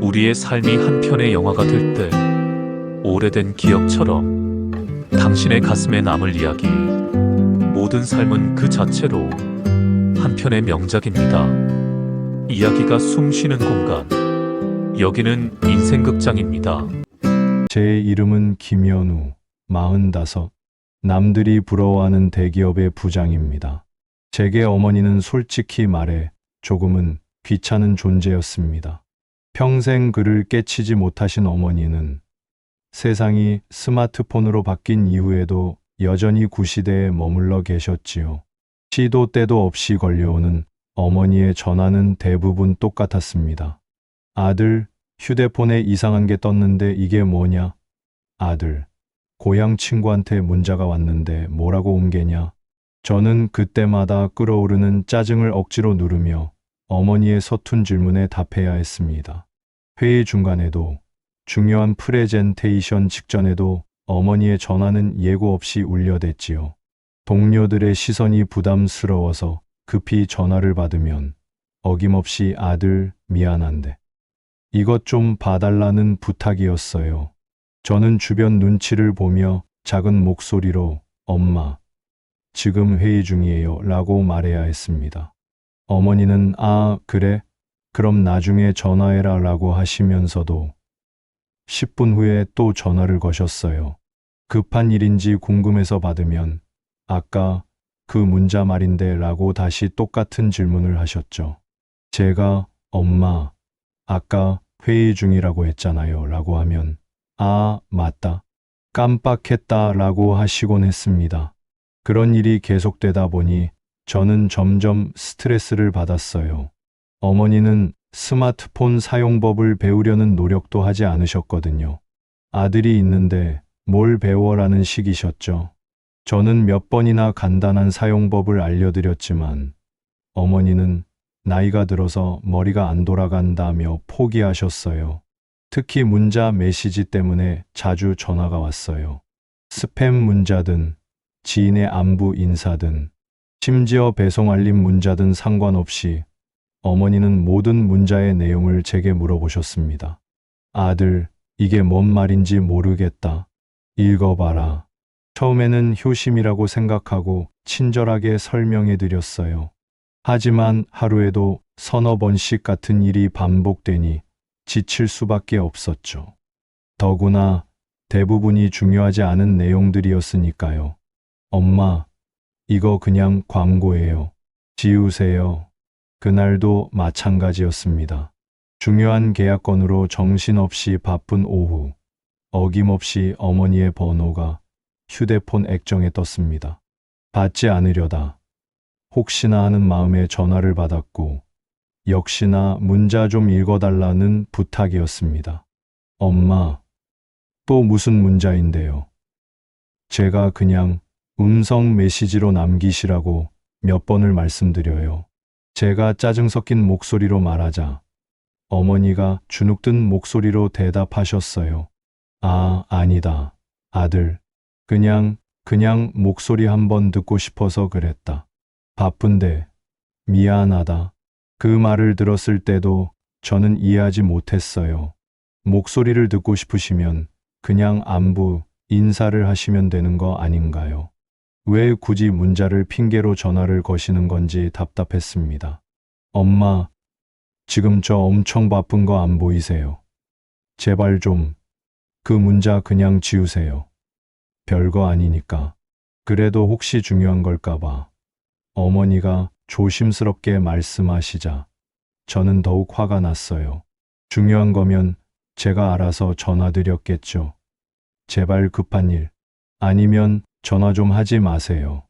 우리의 삶이 한 편의 영화가 될 때 오래된 기억처럼 당신의 가슴에 남을 이야기. 모든 삶은 그 자체로 한 편의 명작입니다. 이야기가 숨 쉬는 공간. 여기는 인생극장입니다. 제 이름은 김현우, 45. 남들이 부러워하는 대기업의 부장입니다. 제게 어머니는 솔직히 말해 조금은 귀찮은 존재였습니다. 평생 그를 깨치지 못하신 어머니는 세상이 스마트폰으로 바뀐 이후에도 여전히 구시대에 머물러 계셨지요. 시도 때도 없이 걸려오는 어머니의 전화는 대부분 똑같았습니다. 아들, 휴대폰에 이상한 게 떴는데 이게 뭐냐? 아들, 고향 친구한테 문자가 왔는데 뭐라고 옮기냐? 저는 그때마다 끓어오르는 짜증을 억지로 누르며 어머니의 서툰 질문에 답해야 했습니다. 회의 중간에도, 중요한 프레젠테이션 직전에도 어머니의 전화는 예고 없이 울려댔지요. 동료들의 시선이 부담스러워서 급히 전화를 받으면 어김없이 아들, 미안한데 이것 좀 봐달라는 부탁이었어요. 저는 주변 눈치를 보며 작은 목소리로 엄마, 지금 회의 중이에요 라고 말해야 했습니다. 어머니는 그래? 그럼 나중에 전화해라 라고 하시면서도 10분 후에 또 전화를 거셨어요. 급한 일인지 궁금해서 받으면 아까 그 문자 말인데 라고 다시 똑같은 질문을 하셨죠. 제가 엄마, 아까 회의 중이라고 했잖아요 라고 하면 맞다. 깜빡했다 라고 하시곤 했습니다. 그런 일이 계속되다 보니 저는 점점 스트레스를 받았어요. 어머니는 스마트폰 사용법을 배우려는 노력도 하지 않으셨거든요. 아들이 있는데 뭘 배워라는 식이셨죠. 저는 몇 번이나 간단한 사용법을 알려드렸지만 어머니는 나이가 들어서 머리가 안 돌아간다며 포기하셨어요. 특히 문자 메시지 때문에 자주 전화가 왔어요. 스팸 문자든 지인의 안부 인사든 심지어 배송 알림 문자든 상관없이 어머니는 모든 문자의 내용을 제게 물어보셨습니다. 아들, 이게 뭔 말인지 모르겠다. 읽어봐라. 처음에는 효심이라고 생각하고 친절하게 설명해 드렸어요. 하지만 하루에도 서너 번씩 같은 일이 반복되니 지칠 수밖에 없었죠. 더구나 대부분이 중요하지 않은 내용들이었으니까요. 엄마, 이거 그냥 광고예요. 지우세요. 그날도 마찬가지였습니다. 중요한 계약건으로 정신없이 바쁜 오후, 어김없이 어머니의 번호가 휴대폰 액정에 떴습니다. 받지 않으려다 혹시나 하는 마음에 전화를 받았고 역시나 문자 좀 읽어달라는 부탁이었습니다. 엄마, 또 무슨 문자인데요? 제가 그냥 음성 메시지로 남기시라고 몇 번을 말씀드려요. 제가 짜증 섞인 목소리로 말하자 어머니가 주눅든 목소리로 대답하셨어요. 아니다. 아들. 그냥 목소리 한번 듣고 싶어서 그랬다. 바쁜데 미안하다. 그 말을 들었을 때도 저는 이해하지 못했어요. 목소리를 듣고 싶으시면 그냥 안부, 인사를 하시면 되는 거 아닌가요? 왜 굳이 문자를 핑계로 전화를 거시는 건지 답답했습니다. 엄마, 지금 저 엄청 바쁜 거 안 보이세요? 제발 좀, 그 문자 그냥 지우세요. 별거 아니니까. 그래도 혹시 중요한 걸까봐. 어머니가 조심스럽게 말씀하시자 저는 더욱 화가 났어요. 중요한 거면 제가 알아서 전화드렸겠죠. 제발 급한 일. 아니면 전화 좀 하지 마세요.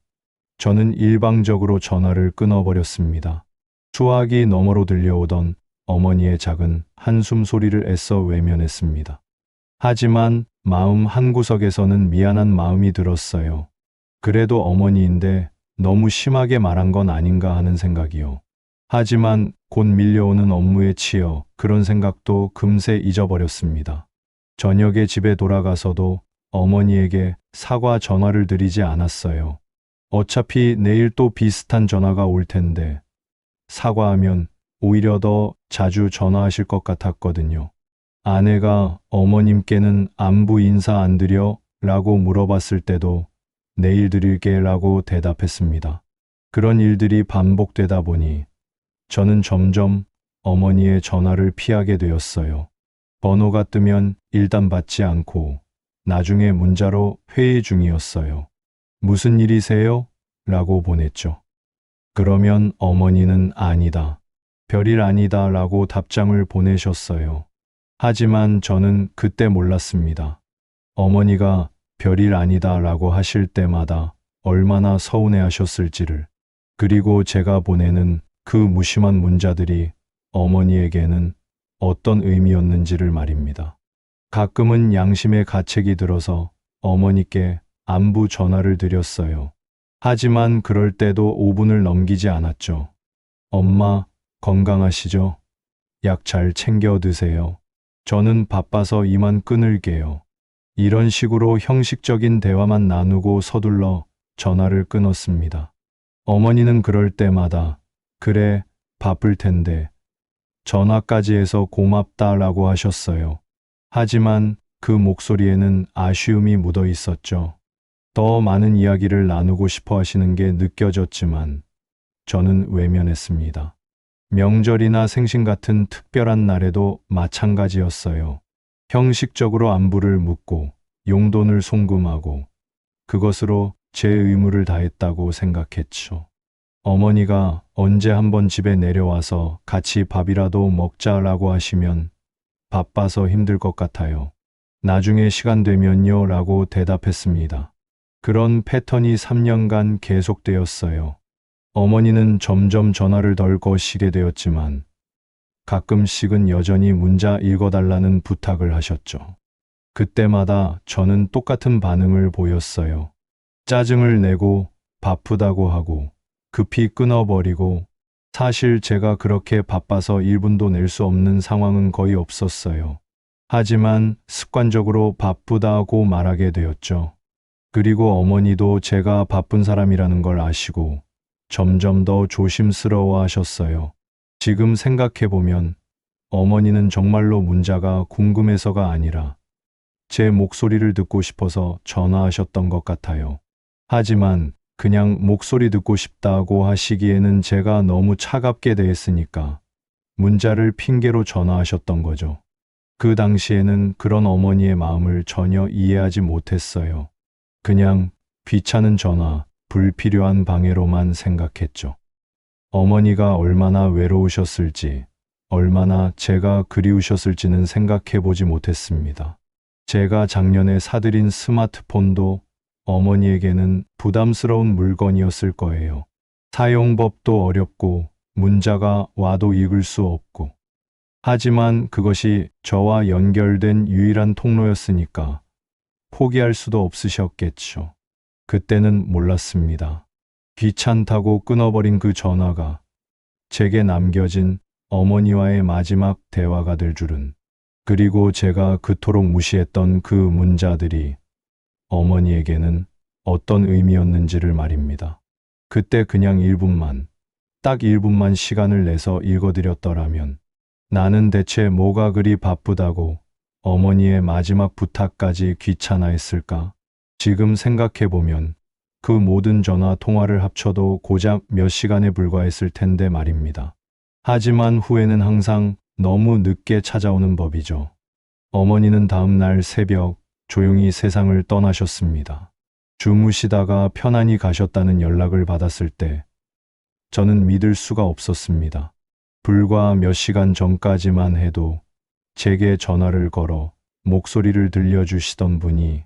저는 일방적으로 전화를 끊어버렸습니다. 수화기 너머로 들려오던 어머니의 작은 한숨 소리를 애써 외면했습니다. 하지만 마음 한구석에서는 미안한 마음이 들었어요. 그래도 어머니인데 너무 심하게 말한 건 아닌가 하는 생각이요. 하지만 곧 밀려오는 업무에 치여 그런 생각도 금세 잊어버렸습니다. 저녁에 집에 돌아가서도 어머니에게 사과 전화를 드리지 않았어요. 어차피 내일 또 비슷한 전화가 올 텐데 사과하면 오히려 더 자주 전화하실 것 같았거든요. 아내가 어머님께는 안부 인사 안 드려? 라고 물어봤을 때도 내일 드릴게 라고 대답했습니다. 그런 일들이 반복되다 보니 저는 점점 어머니의 전화를 피하게 되었어요. 번호가 뜨면 일단 받지 않고 나중에 문자로 회의 중이었어요. 무슨 일이세요? 라고 보냈죠. 그러면 어머니는 아니다. 별일 아니다 라고 답장을 보내셨어요. 하지만 저는 그때 몰랐습니다. 어머니가 별일 아니다 라고 하실 때마다 얼마나 서운해 하셨을지를. 그리고 제가 보내는 그 무심한 문자들이 어머니에게는 어떤 의미였는지를 말입니다. 가끔은 양심의 가책이 들어서 어머니께 안부 전화를 드렸어요. 하지만 그럴 때도 5분을 넘기지 않았죠. 엄마, 건강하시죠? 약 잘 챙겨 드세요. 저는 바빠서 이만 끊을게요. 이런 식으로 형식적인 대화만 나누고 서둘러 전화를 끊었습니다. 어머니는 그럴 때마다 그래, 바쁠 텐데 전화까지 해서 고맙다라고 하셨어요. 하지만 그 목소리에는 아쉬움이 묻어 있었죠. 더 많은 이야기를 나누고 싶어 하시는 게 느껴졌지만 저는 외면했습니다. 명절이나 생신 같은 특별한 날에도 마찬가지였어요. 형식적으로 안부를 묻고 용돈을 송금하고 그것으로 제 의무를 다했다고 생각했죠. 어머니가 언제 한번 집에 내려와서 같이 밥이라도 먹자라고 하시면 바빠서 힘들 것 같아요. 나중에 시간 되면요 라고 대답했습니다. 그런 패턴이 3년간 계속되었어요. 어머니는 점점 전화를 덜 거시게 되었지만 가끔씩은 여전히 문자 읽어달라는 부탁을 하셨죠. 그때마다 저는 똑같은 반응을 보였어요. 짜증을 내고 바쁘다고 하고 급히 끊어버리고 사실 제가 그렇게 바빠서 1분도 낼 수 없는 상황은 거의 없었어요. 하지만 습관적으로 바쁘다고 말하게 되었죠. 그리고 어머니도 제가 바쁜 사람이라는 걸 아시고 점점 더 조심스러워 하셨어요. 지금 생각해보면 어머니는 정말로 문자가 궁금해서가 아니라 제 목소리를 듣고 싶어서 전화하셨던 것 같아요. 하지만 그냥 목소리 듣고 싶다고 하시기에는 제가 너무 차갑게 대했으니까 문자를 핑계로 전화하셨던 거죠. 그 당시에는 그런 어머니의 마음을 전혀 이해하지 못했어요. 그냥 귀찮은 전화, 불필요한 방해로만 생각했죠. 어머니가 얼마나 외로우셨을지, 얼마나 제가 그리우셨을지는 생각해 보지 못했습니다. 제가 작년에 사드린 스마트폰도 어머니에게는 부담스러운 물건이었을 거예요. 사용법도 어렵고 문자가 와도 읽을 수 없고. 하지만 그것이 저와 연결된 유일한 통로였으니까 포기할 수도 없으셨겠죠. 그때는 몰랐습니다. 귀찮다고 끊어버린 그 전화가 제게 남겨진 어머니와의 마지막 대화가 될 줄은. 그리고 제가 그토록 무시했던 그 문자들이 어머니에게는 어떤 의미였는지를 말입니다. 그때 그냥 1분만, 딱 1분만 시간을 내서 읽어드렸더라면 나는 대체 뭐가 그리 바쁘다고 어머니의 마지막 부탁까지 귀찮아했을까? 지금 생각해보면 그 모든 전화 통화를 합쳐도 고작 몇 시간에 불과했을 텐데 말입니다. 하지만 후회는 항상 너무 늦게 찾아오는 법이죠. 어머니는 다음 날 새벽 조용히 세상을 떠나셨습니다. 주무시다가 편안히 가셨다는 연락을 받았을 때 저는 믿을 수가 없었습니다. 불과 몇 시간 전까지만 해도 제게 전화를 걸어 목소리를 들려주시던 분이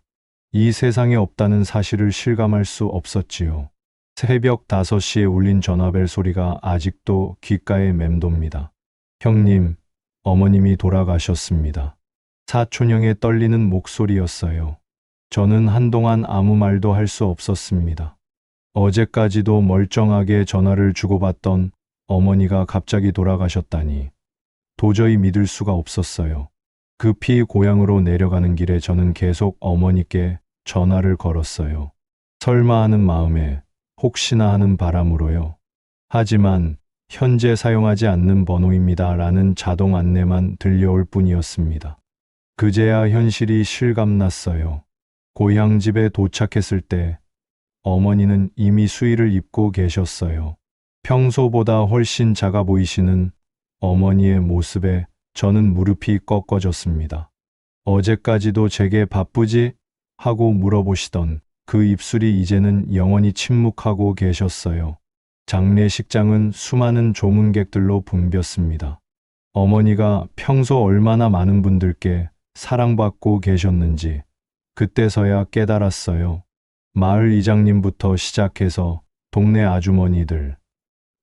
이 세상에 없다는 사실을 실감할 수 없었지요. 새벽 5시에 울린 전화벨 소리가 아직도 귓가에 맴돕니다. 형님, 어머님이 돌아가셨습니다. 사촌형의 떨리는 목소리였어요. 저는 한동안 아무 말도 할 수 없었습니다. 어제까지도 멀쩡하게 전화를 주고받던 어머니가 갑자기 돌아가셨다니 도저히 믿을 수가 없었어요. 급히 고향으로 내려가는 길에 저는 계속 어머니께 전화를 걸었어요. 설마 하는 마음에 혹시나 하는 바람으로요. 하지만 현재 사용하지 않는 번호입니다 라는 자동 안내만 들려올 뿐이었습니다. 그제야 현실이 실감났어요. 고향집에 도착했을 때 어머니는 이미 수의를 입고 계셨어요. 평소보다 훨씬 작아 보이시는 어머니의 모습에 저는 무릎이 꺾어졌습니다. 어제까지도 제게 바쁘지? 하고 물어보시던 그 입술이 이제는 영원히 침묵하고 계셨어요. 장례식장은 수많은 조문객들로 붐볐습니다. 어머니가 평소 얼마나 많은 분들께 사랑받고 계셨는지 그때서야 깨달았어요. 마을 이장님부터 시작해서 동네 아주머니들,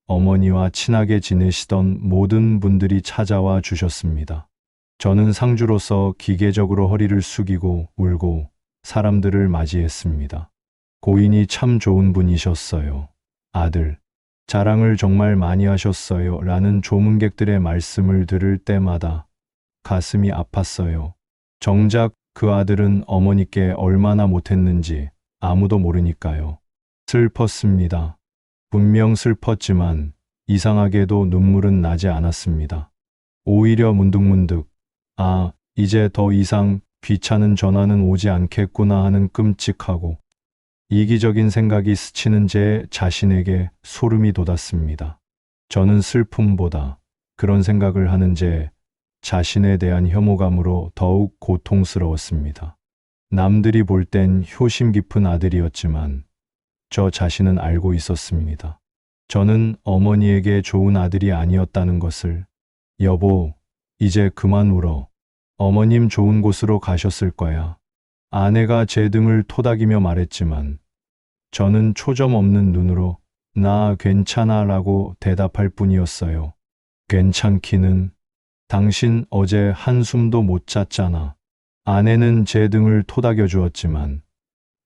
어머니와 친하게 지내시던 모든 분들이 찾아와 주셨습니다. 저는 상주로서 기계적으로 허리를 숙이고 울고 사람들을 맞이했습니다. 고인이 참 좋은 분이셨어요. 아들, 자랑을 정말 많이 하셨어요. 라는 조문객들의 말씀을 들을 때마다 가슴이 아팠어요. 정작 그 아들은 어머니께 얼마나 못했는지 아무도 모르니까요. 슬펐습니다. 분명 슬펐지만 이상하게도 눈물은 나지 않았습니다. 오히려 문득문득, 아, 이제 더 이상 귀찮은 전화는 오지 않겠구나 하는 끔찍하고 이기적인 생각이 스치는 제 자신에게 소름이 돋았습니다. 저는 슬픔보다 그런 생각을 하는 제 자신에 대한 혐오감으로 더욱 고통스러웠습니다. 남들이 볼 땐 효심 깊은 아들이었지만 저 자신은 알고 있었습니다. 저는 어머니에게 좋은 아들이 아니었다는 것을. 여보, 이제 그만 울어. 어머님 좋은 곳으로 가셨을 거야. 아내가 제 등을 토닥이며 말했지만 저는 초점 없는 눈으로 나 괜찮아 라고 대답할 뿐이었어요. 괜찮기는. 당신 어제 한숨도 못 잤잖아. 아내는 제 등을 토닥여 주었지만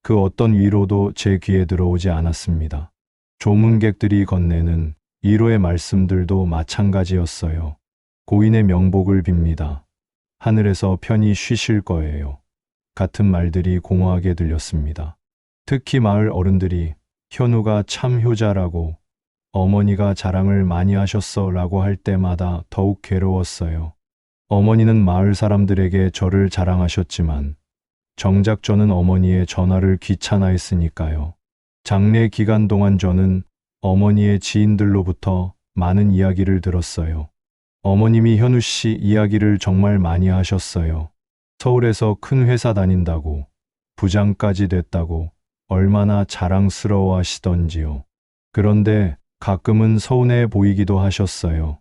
그 어떤 위로도 제 귀에 들어오지 않았습니다. 조문객들이 건네는 위로의 말씀들도 마찬가지였어요. 고인의 명복을 빕니다. 하늘에서 편히 쉬실 거예요. 같은 말들이 공허하게 들렸습니다. 특히 마을 어른들이 현우가 참 효자라고 어머니가 자랑을 많이 하셨어 라고 할 때마다 더욱 괴로웠어요. 어머니는 마을 사람들에게 저를 자랑하셨지만 정작 저는 어머니의 전화를 귀찮아했으니까요. 장례 기간 동안 저는 어머니의 지인들로부터 많은 이야기를 들었어요. 어머님이 현우 씨 이야기를 정말 많이 하셨어요. 서울에서 큰 회사 다닌다고, 부장까지 됐다고 얼마나 자랑스러워 하시던지요. 그런데 가끔은 서운해 보이기도 하셨어요.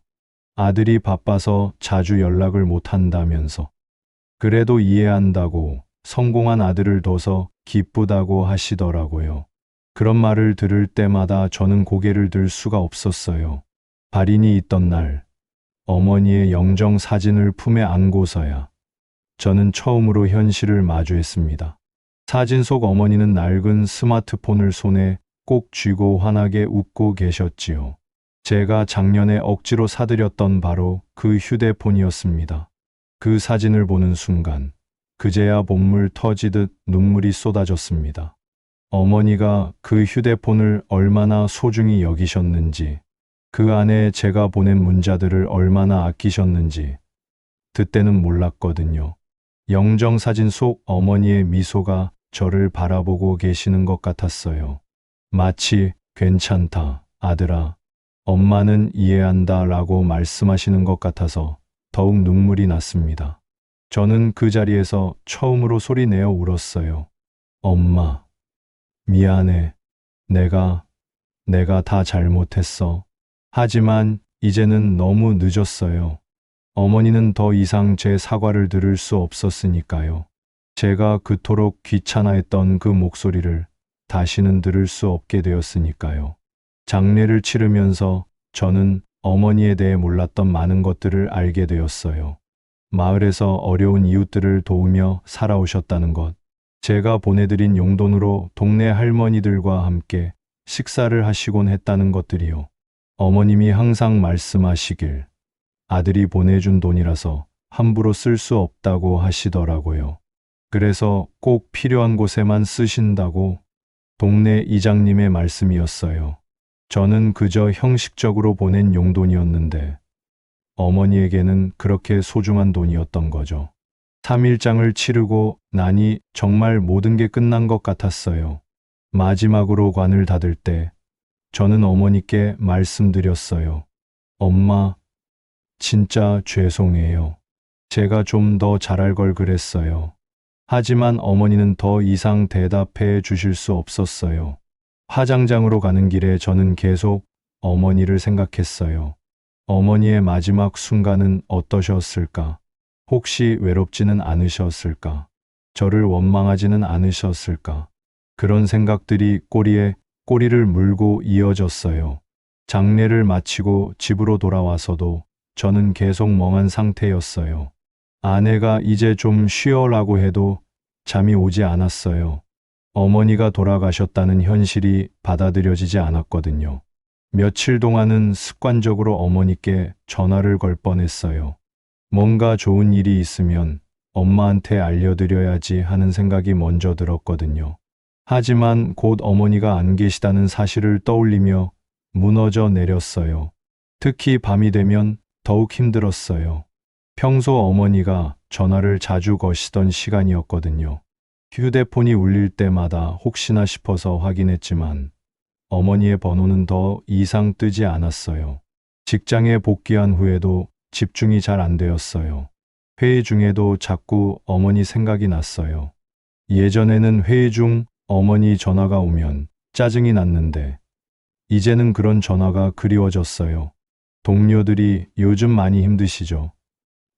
아들이 바빠서 자주 연락을 못 한다면서. 그래도 이해한다고 성공한 아들을 둬서 기쁘다고 하시더라고요. 그런 말을 들을 때마다 저는 고개를 들 수가 없었어요. 발인이 있던 날, 어머니의 영정 사진을 품에 안고서야 저는 처음으로 현실을 마주했습니다. 사진 속 어머니는 낡은 스마트폰을 손에 꼭 쥐고 환하게 웃고 계셨지요. 제가 작년에 억지로 사들였던 바로 그 휴대폰이었습니다. 그 사진을 보는 순간 그제야 본물 터지듯 눈물이 쏟아졌습니다. 어머니가 그 휴대폰을 얼마나 소중히 여기셨는지, 그 안에 제가 보낸 문자들을 얼마나 아끼셨는지 그때는 몰랐거든요. 영정사진 속 어머니의 미소가 저를 바라보고 계시는 것 같았어요. 마치 괜찮다, 아들아. 엄마는 이해한다 라고 말씀하시는 것 같아서 더욱 눈물이 났습니다. 저는 그 자리에서 처음으로 소리내어 울었어요. 엄마, 미안해. 내가 다 잘못했어. 하지만 이제는 너무 늦었어요. 어머니는 더 이상 제 사과를 들을 수 없었으니까요. 제가 그토록 귀찮아했던 그 목소리를 다시는 들을 수 없게 되었으니까요. 장례를 치르면서 저는 어머니에 대해 몰랐던 많은 것들을 알게 되었어요. 마을에서 어려운 이웃들을 도우며 살아오셨다는 것, 제가 보내드린 용돈으로 동네 할머니들과 함께 식사를 하시곤 했다는 것들이요. 어머님이 항상 말씀하시길 아들이 보내준 돈이라서 함부로 쓸 수 없다고 하시더라고요. 그래서 꼭 필요한 곳에만 쓰신다고 동네 이장님의 말씀이었어요. 저는 그저 형식적으로 보낸 용돈이었는데 어머니에게는 그렇게 소중한 돈이었던 거죠. 3일장을 치르고 나니 정말 모든 게 끝난 것 같았어요. 마지막으로 관을 닫을 때 저는 어머니께 말씀드렸어요. 엄마, 진짜 죄송해요. 제가 좀 더 잘할 걸 그랬어요. 하지만 어머니는 더 이상 대답해 주실 수 없었어요. 화장장으로 가는 길에 저는 계속 어머니를 생각했어요. 어머니의 마지막 순간은 어떠셨을까? 혹시 외롭지는 않으셨을까? 저를 원망하지는 않으셨을까? 그런 생각들이 꼬리에 꼬리를 물고 이어졌어요. 장례를 마치고 집으로 돌아와서도 저는 계속 멍한 상태였어요. 아내가 이제 좀 쉬어라고 해도 잠이 오지 않았어요. 어머니가 돌아가셨다는 현실이 받아들여지지 않았거든요. 며칠 동안은 습관적으로 어머니께 전화를 걸 뻔했어요. 뭔가 좋은 일이 있으면 엄마한테 알려드려야지 하는 생각이 먼저 들었거든요. 하지만 곧 어머니가 안 계시다는 사실을 떠올리며 무너져 내렸어요. 특히 밤이 되면 더욱 힘들었어요. 평소 어머니가 전화를 자주 거시던 시간이었거든요. 휴대폰이 울릴 때마다 혹시나 싶어서 확인했지만 어머니의 번호는 더 이상 뜨지 않았어요. 직장에 복귀한 후에도 집중이 잘 안 되었어요. 회의 중에도 자꾸 어머니 생각이 났어요. 예전에는 회의 중 어머니 전화가 오면 짜증이 났는데 이제는 그런 전화가 그리워졌어요. 동료들이 요즘 많이 힘드시죠?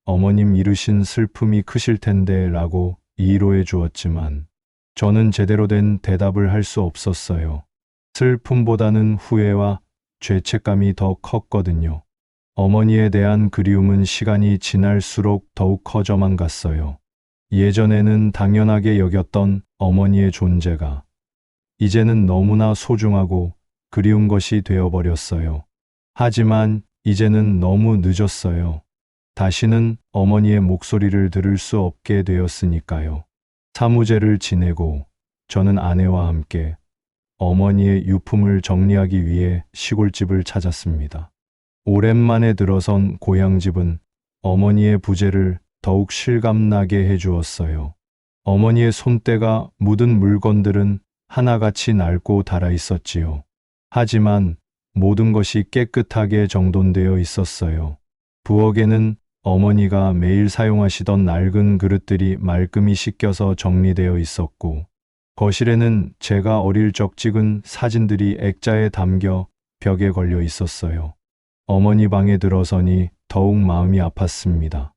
어머님 잃으신 슬픔이 크실 텐데 라고 위로해 주었지만 저는 제대로 된 대답을 할 수 없었어요. 슬픔보다는 후회와 죄책감이 더 컸거든요. 어머니에 대한 그리움은 시간이 지날수록 더욱 커져만 갔어요. 예전에는 당연하게 여겼던 어머니의 존재가 이제는 너무나 소중하고 그리운 것이 되어버렸어요. 하지만 이제는 너무 늦었어요. 다시는 어머니의 목소리를 들을 수 없게 되었으니까요. 사무제를 지내고 저는 아내와 함께 어머니의 유품을 정리하기 위해 시골집을 찾았습니다. 오랜만에 들어선 고향집은 어머니의 부재를 더욱 실감나게 해주었어요. 어머니의 손때가 묻은 물건들은 하나같이 낡고 닳아 있었지요. 하지만 모든 것이 깨끗하게 정돈되어 있었어요. 부엌에는 어머니가 매일 사용하시던 낡은 그릇들이 말끔히 씻겨서 정리되어 있었고, 거실에는 제가 어릴 적 찍은 사진들이 액자에 담겨 벽에 걸려 있었어요. 어머니 방에 들어서니 더욱 마음이 아팠습니다.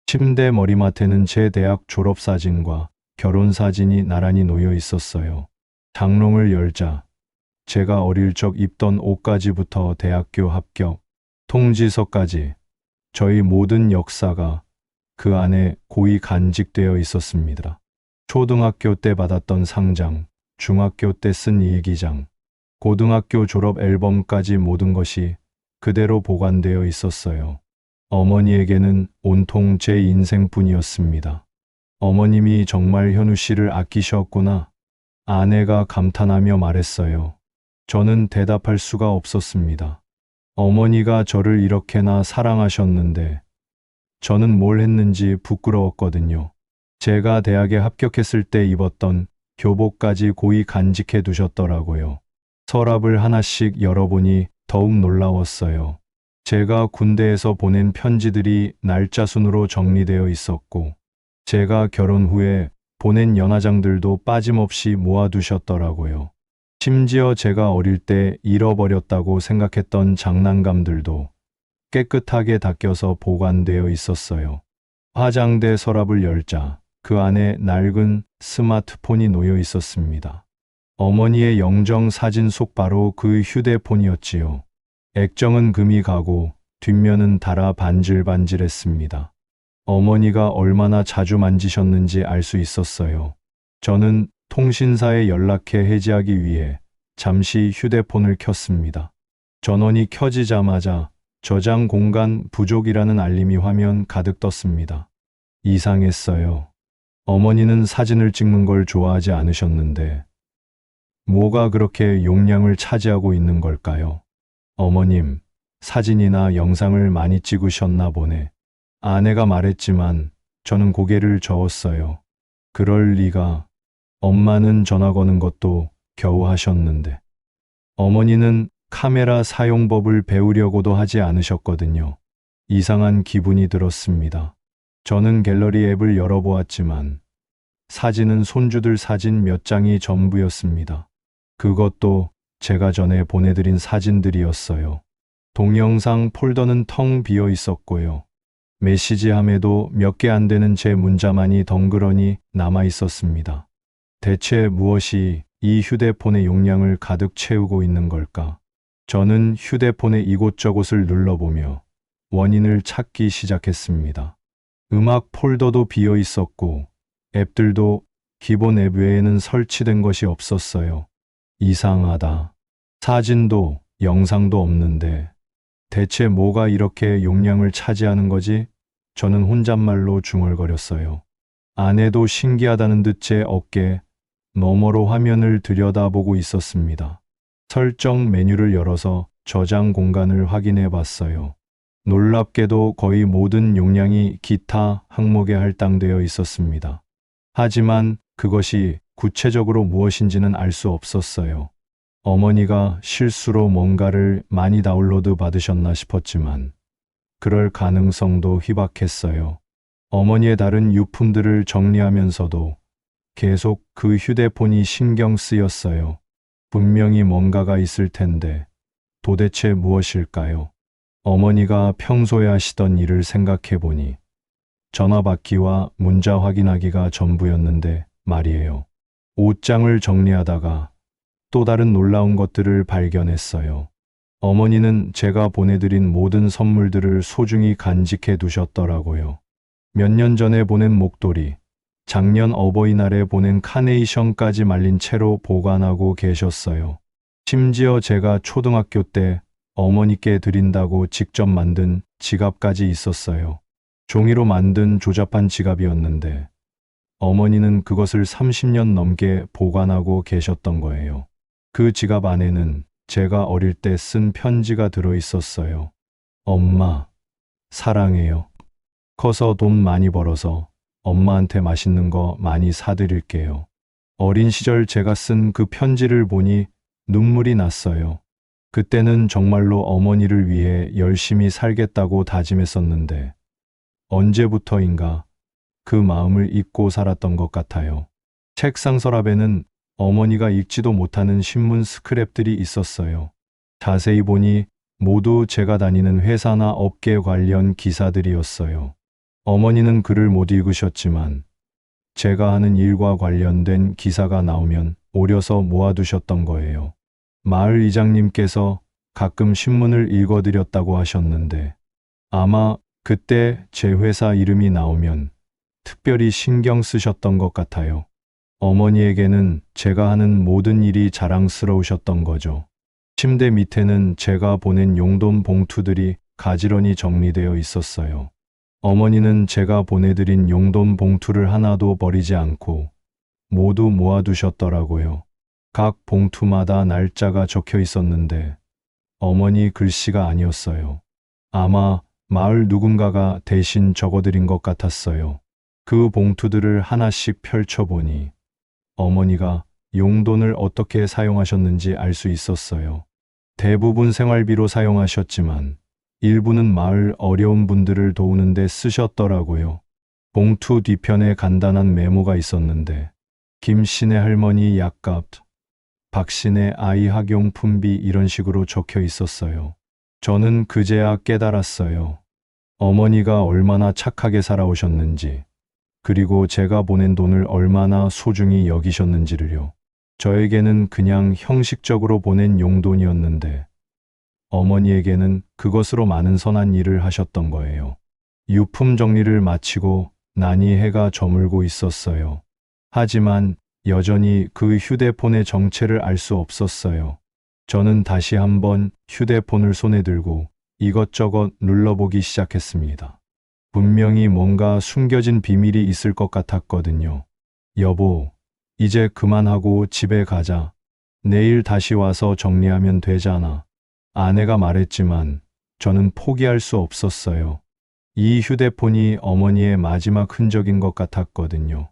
침대 머리맡에는 제 대학 졸업사진과 결혼사진이 나란히 놓여 있었어요. 장롱을 열자 제가 어릴 적 입던 옷가지부터 대학교 합격, 통지서까지 저희 모든 역사가 그 안에 고이 간직되어 있었습니다. 초등학교 때 받았던 상장, 중학교 때 쓴 일기장, 고등학교 졸업 앨범까지 모든 것이 그대로 보관되어 있었어요. 어머니에게는 온통 제 인생뿐이었습니다. 어머님이 정말 현우 씨를 아끼셨구나. 아내가 감탄하며 말했어요. 저는 대답할 수가 없었습니다. 어머니가 저를 이렇게나 사랑하셨는데 저는 뭘 했는지 부끄러웠거든요. 제가 대학에 합격했을 때 입었던 교복까지 고이 간직해 두셨더라고요. 서랍을 하나씩 열어보니 더욱 놀라웠어요. 제가 군대에서 보낸 편지들이 날짜 순으로 정리되어 있었고, 제가 결혼 후에 보낸 연하장들도 빠짐없이 모아두셨더라고요. 심지어 제가 어릴 때 잃어버렸다고 생각했던 장난감들도 깨끗하게 닦여서 보관되어 있었어요. 화장대 서랍을 열자 그 안에 낡은 스마트폰이 놓여 있었습니다. 어머니의 영정 사진 속 바로 그 휴대폰이었지요. 액정은 금이 가고 뒷면은 닳아 반질반질했습니다. 어머니가 얼마나 자주 만지셨는지 알 수 있었어요. 저는 통신사에 연락해 해지하기 위해 잠시 휴대폰을 켰습니다. 전원이 켜지자마자 저장 공간 부족이라는 알림이 화면 가득 떴습니다. 이상했어요. 어머니는 사진을 찍는 걸 좋아하지 않으셨는데 뭐가 그렇게 용량을 차지하고 있는 걸까요? 어머님, 사진이나 영상을 많이 찍으셨나 보네. 아내가 말했지만 저는 고개를 저었어요. 그럴 리가. 엄마는 전화 거는 것도 겨우 하셨는데. 어머니는 카메라 사용법을 배우려고도 하지 않으셨거든요. 이상한 기분이 들었습니다. 저는 갤러리 앱을 열어보았지만 사진은 손주들 사진 몇 장이 전부였습니다. 그것도 제가 전에 보내드린 사진들이었어요. 동영상 폴더는 텅 비어 있었고요. 메시지함에도 몇 개 안 되는 제 문자만이 덩그러니 남아 있었습니다. 대체 무엇이 이 휴대폰의 용량을 가득 채우고 있는 걸까? 저는 휴대폰의 이곳저곳을 눌러보며 원인을 찾기 시작했습니다. 음악 폴더도 비어 있었고 앱들도 기본 앱 외에는 설치된 것이 없었어요. 이상하다. 사진도 영상도 없는데 대체 뭐가 이렇게 용량을 차지하는 거지? 저는 혼잣말로 중얼거렸어요. 아내도 신기하다는 듯 제 어깨 너머로 화면을 들여다보고 있었습니다. 설정 메뉴를 열어서 저장 공간을 확인해 봤어요. 놀랍게도 거의 모든 용량이 기타 항목에 할당되어 있었습니다. 하지만 그것이 구체적으로 무엇인지는 알 수 없었어요. 어머니가 실수로 뭔가를 많이 다운로드 받으셨나 싶었지만 그럴 가능성도 희박했어요. 어머니의 다른 유품들을 정리하면서도 계속 그 휴대폰이 신경 쓰였어요. 분명히 뭔가가 있을 텐데 도대체 무엇일까요? 어머니가 평소에 하시던 일을 생각해 보니 전화 받기와 문자 확인하기가 전부였는데 말이에요. 옷장을 정리하다가 또 다른 놀라운 것들을 발견했어요. 어머니는 제가 보내드린 모든 선물들을 소중히 간직해 두셨더라고요. 몇 년 전에 보낸 목도리, 작년 어버이날에 보낸 카네이션까지 말린 채로 보관하고 계셨어요. 심지어 제가 초등학교 때 어머니께 드린다고 직접 만든 지갑까지 있었어요. 종이로 만든 조잡한 지갑이었는데 어머니는 그것을 30년 넘게 보관하고 계셨던 거예요. 그 지갑 안에는 제가 어릴 때 쓴 편지가 들어 있었어요. 엄마, 사랑해요. 커서 돈 많이 벌어서 엄마한테 맛있는 거 많이 사드릴게요. 어린 시절 제가 쓴 그 편지를 보니 눈물이 났어요. 그때는 정말로 어머니를 위해 열심히 살겠다고 다짐했었는데 언제부터인가 그 마음을 잊고 살았던 것 같아요. 책상 서랍에는 어머니가 읽지도 못하는 신문 스크랩들이 있었어요. 자세히 보니 모두 제가 다니는 회사나 업계 관련 기사들이었어요. 어머니는 글을 못 읽으셨지만 제가 하는 일과 관련된 기사가 나오면 오려서 모아두셨던 거예요. 마을 이장님께서 가끔 신문을 읽어드렸다고 하셨는데 아마 그때 제 회사 이름이 나오면 특별히 신경 쓰셨던 것 같아요. 어머니에게는 제가 하는 모든 일이 자랑스러우셨던 거죠. 침대 밑에는 제가 보낸 용돈 봉투들이 가지런히 정리되어 있었어요. 어머니는 제가 보내드린 용돈 봉투를 하나도 버리지 않고 모두 모아두셨더라고요. 각 봉투마다 날짜가 적혀 있었는데 어머니 글씨가 아니었어요. 아마 마을 누군가가 대신 적어드린 것 같았어요. 그 봉투들을 하나씩 펼쳐보니 어머니가 용돈을 어떻게 사용하셨는지 알 수 있었어요. 대부분 생활비로 사용하셨지만 일부는 마을 어려운 분들을 도우는 데 쓰셨더라고요. 봉투 뒤편에 간단한 메모가 있었는데 김씨네 할머니 약값, 박씨네 아이 학용품비 이런 식으로 적혀 있었어요. 저는 그제야 깨달았어요. 어머니가 얼마나 착하게 살아오셨는지, 그리고 제가 보낸 돈을 얼마나 소중히 여기셨는지를요. 저에게는 그냥 형식적으로 보낸 용돈이었는데 어머니에게는 그것으로 많은 선한 일을 하셨던 거예요. 유품 정리를 마치고 나니 해가 저물고 있었어요. 하지만 여전히 그 휴대폰의 정체를 알 수 없었어요. 저는 다시 한번 휴대폰을 손에 들고 이것저것 눌러보기 시작했습니다. 분명히 뭔가 숨겨진 비밀이 있을 것 같았거든요. 여보, 이제 그만하고 집에 가자. 내일 다시 와서 정리하면 되잖아. 아내가 말했지만 저는 포기할 수 없었어요. 이 휴대폰이 어머니의 마지막 흔적인 것 같았거든요.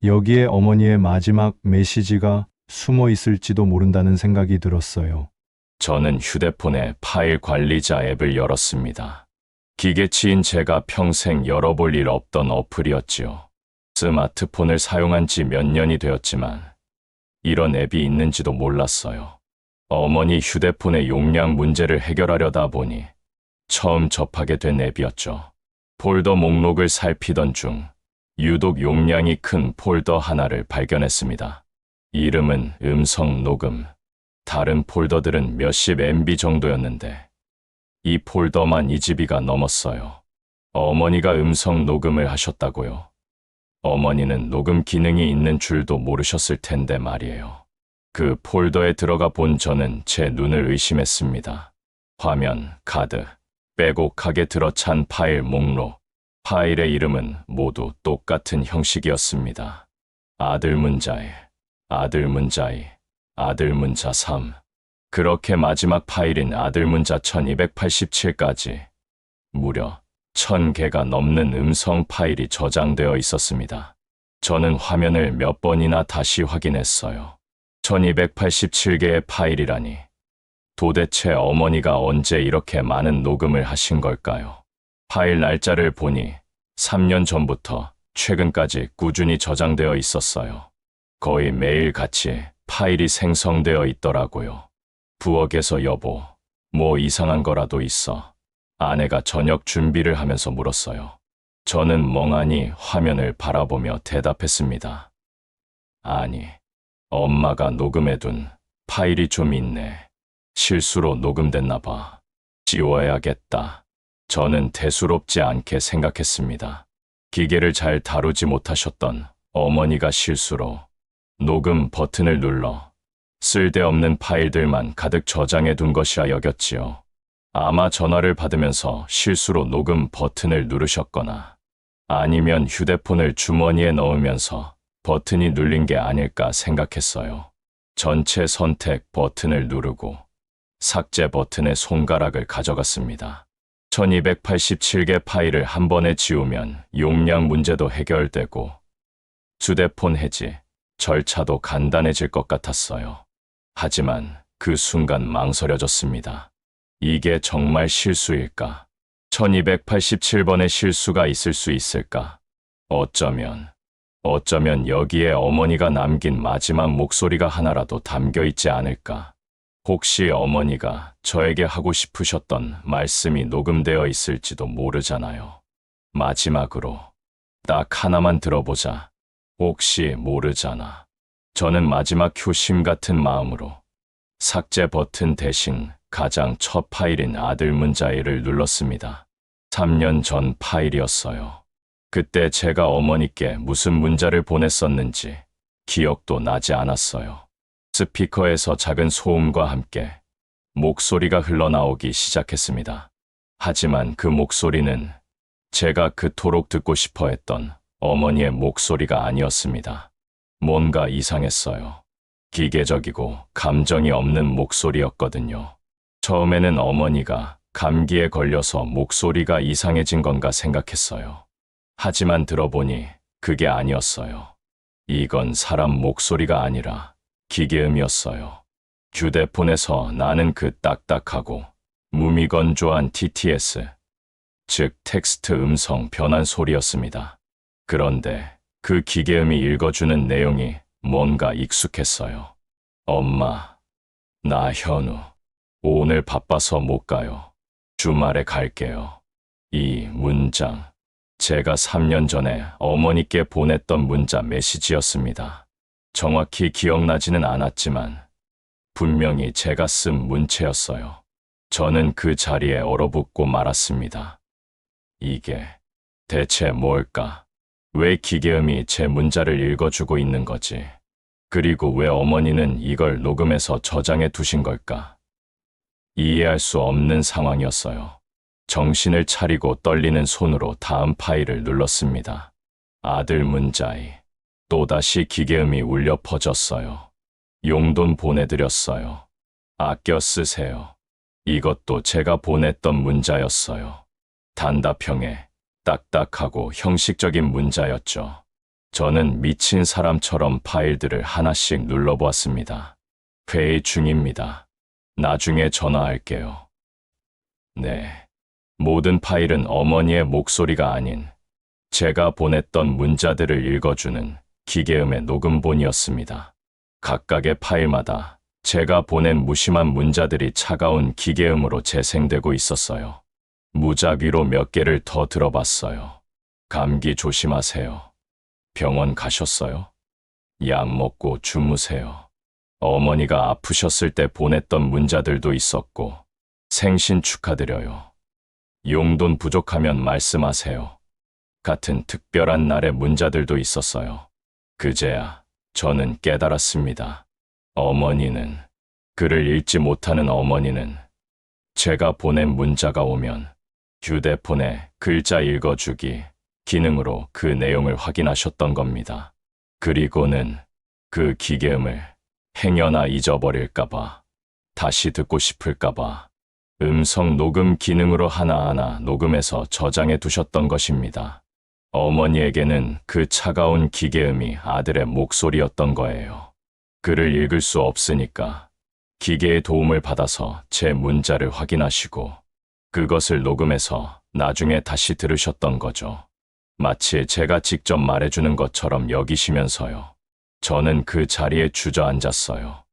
여기에 어머니의 마지막 메시지가 숨어 있을지도 모른다는 생각이 들었어요. 저는 휴대폰에 파일 관리자 앱을 열었습니다. 기계치인 제가 평생 열어볼 일 없던 어플이었지요. 스마트폰을 사용한 지 몇 년이 되었지만 이런 앱이 있는지도 몰랐어요. 어머니 휴대폰의 용량 문제를 해결하려다 보니 처음 접하게 된 앱이었죠. 폴더 목록을 살피던 중 유독 용량이 큰 폴더 하나를 발견했습니다. 이름은 음성 녹음. 다른 폴더들은 몇십 MB 정도였는데 이 폴더만 2GB가 넘었어요. 어머니가 음성 녹음을 하셨다고요. 어머니는 녹음 기능이 있는 줄도 모르셨을 텐데 말이에요. 그 폴더에 들어가 본 저는 제 눈을 의심했습니다. 화면, 카드, 빼곡하게 들어찬 파일 목록, 파일의 이름은 모두 똑같은 형식이었습니다. 아들 문자에, 아들 문자이, 아들 문자 3. 그렇게 마지막 파일인 아들 문자 1287까지 무려 1000개가 넘는 음성 파일이 저장되어 있었습니다. 저는 화면을 몇 번이나 다시 확인했어요. 1287개의 파일이라니. 도대체 어머니가 언제 이렇게 많은 녹음을 하신 걸까요? 파일 날짜를 보니 3년 전부터 최근까지 꾸준히 저장되어 있었어요. 거의 매일 같이 파일이 생성되어 있더라고요. 부엌에서 여보, 뭐 이상한 거라도 있어? 아내가 저녁 준비를 하면서 물었어요. 저는 멍하니 화면을 바라보며 대답했습니다. 아니, 엄마가 녹음해둔 파일이 좀 있네. 실수로 녹음됐나 봐. 지워야겠다. 저는 대수롭지 않게 생각했습니다. 기계를 잘 다루지 못하셨던 어머니가 실수로 녹음 버튼을 눌러 쓸데없는 파일들만 가득 저장해 둔 것이라 여겼지요. 아마 전화를 받으면서 실수로 녹음 버튼을 누르셨거나 아니면 휴대폰을 주머니에 넣으면서 버튼이 눌린 게 아닐까 생각했어요. 전체 선택 버튼을 누르고 삭제 버튼의 손가락을 가져갔습니다. 1287개 파일을 한 번에 지우면 용량 문제도 해결되고 휴대폰 해지 절차도 간단해질 것 같았어요. 하지만 그 순간 망설여졌습니다. 이게 정말 실수일까? 1287번의 실수가 있을 수 있을까? 어쩌면 여기에 어머니가 남긴 마지막 목소리가 하나라도 담겨 있지 않을까? 혹시 어머니가 저에게 하고 싶으셨던 말씀이 녹음되어 있을지도 모르잖아요. 마지막으로 딱 하나만 들어보자. 혹시 모르잖아. 저는 마지막 효심 같은 마음으로 삭제 버튼 대신 가장 첫 파일인 아들 문자를 눌렀습니다. 3년 전 파일이었어요. 그때 제가 어머니께 무슨 문자를 보냈었는지 기억도 나지 않았어요. 스피커에서 작은 소음과 함께 목소리가 흘러나오기 시작했습니다. 하지만 그 목소리는 제가 그토록 듣고 싶어 했던 어머니의 목소리가 아니었습니다. 뭔가 이상했어요. 기계적이고 감정이 없는 목소리였거든요. 처음에는 어머니가 감기에 걸려서 목소리가 이상해진 건가 생각했어요. 하지만 들어보니 그게 아니었어요. 이건 사람 목소리가 아니라 기계음이었어요. 휴대폰에서 나는 그 딱딱하고 무미건조한 TTS, 즉 텍스트 음성 변환 소리였습니다. 그런데 그 기계음이 읽어주는 내용이 뭔가 익숙했어요. 엄마, 나 현우. 오늘 바빠서 못 가요. 주말에 갈게요. 이 문장, 제가 3년 전에 어머니께 보냈던 문자 메시지였습니다. 정확히 기억나지는 않았지만 분명히 제가 쓴 문체였어요. 저는 그 자리에 얼어붙고 말았습니다. 이게 대체 뭘까? 왜 기계음이 제 문자를 읽어주고 있는 거지? 그리고 왜 어머니는 이걸 녹음해서 저장해 두신 걸까? 이해할 수 없는 상황이었어요. 정신을 차리고 떨리는 손으로 다음 파일을 눌렀습니다. 아들 문자이. 또다시 기계음이 울려 퍼졌어요. 용돈 보내드렸어요. 아껴 쓰세요. 이것도 제가 보냈던 문자였어요. 단답형에 딱딱하고 형식적인 문자였죠. 저는 미친 사람처럼 파일들을 하나씩 눌러보았습니다. 회의 중입니다. 나중에 전화할게요. 네. 모든 파일은 어머니의 목소리가 아닌 제가 보냈던 문자들을 읽어주는 기계음의 녹음본이었습니다. 각각의 파일마다 제가 보낸 무심한 문자들이 차가운 기계음으로 재생되고 있었어요. 무작위로 몇 개를 더 들어봤어요. 감기 조심하세요. 병원 가셨어요? 약 먹고 주무세요. 어머니가 아프셨을 때 보냈던 문자들도 있었고, 생신 축하드려요. 용돈 부족하면 말씀하세요. 같은 특별한 날의 문자들도 있었어요. 그제야 저는 깨달았습니다. 어머니는, 글을 읽지 못하는 어머니는 제가 보낸 문자가 오면 휴대폰에 글자 읽어주기 기능으로 그 내용을 확인하셨던 겁니다. 그리고는 그 기계음을 행여나 잊어버릴까봐, 다시 듣고 싶을까봐 음성 녹음 기능으로 하나하나 녹음해서 저장해 두셨던 것입니다. 어머니에게는 그 차가운 기계음이 아들의 목소리였던 거예요. 글을 읽을 수 없으니까 기계의 도움을 받아서 제 문자를 확인하시고 그것을 녹음해서 나중에 다시 들으셨던 거죠. 마치 제가 직접 말해주는 것처럼 여기시면서요. 저는 그 자리에 주저앉았어요.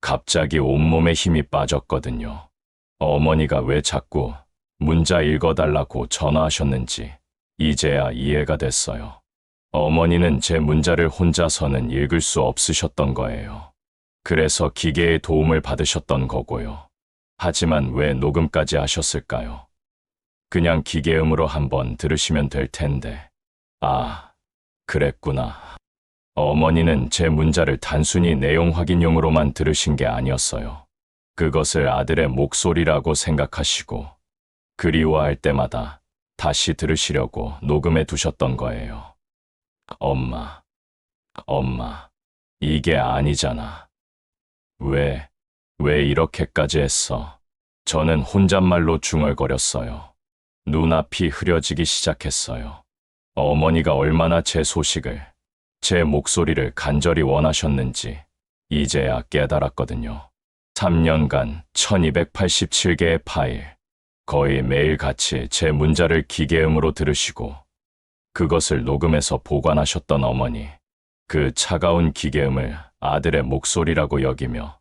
갑자기 온몸에 힘이 빠졌거든요. 어머니가 왜 자꾸 문자 읽어달라고 전화하셨는지 이제야 이해가 됐어요. 어머니는 제 문자를 혼자서는 읽을 수 없으셨던 거예요. 그래서 기계의 도움을 받으셨던 거고요. 하지만 왜 녹음까지 하셨을까요? 그냥 기계음으로 한번 들으시면 될 텐데. 아, 그랬구나. 어머니는 제 문자를 단순히 내용 확인용으로만 들으신 게 아니었어요. 그것을 아들의 목소리라고 생각하시고 그리워할 때마다 다시 들으시려고 녹음해 두셨던 거예요. 엄마, 이게 아니잖아. 왜 이렇게까지 했어? 저는 혼잣말로 중얼거렸어요. 눈앞이 흐려지기 시작했어요. 어머니가 얼마나 제 소식을, 제 목소리를 간절히 원하셨는지 이제야 깨달았거든요. 3년간 1287개의 파일, 거의 매일같이 제 문자를 기계음으로 들으시고 그것을 녹음해서 보관하셨던 어머니, 그 차가운 기계음을 아들의 목소리라고 여기며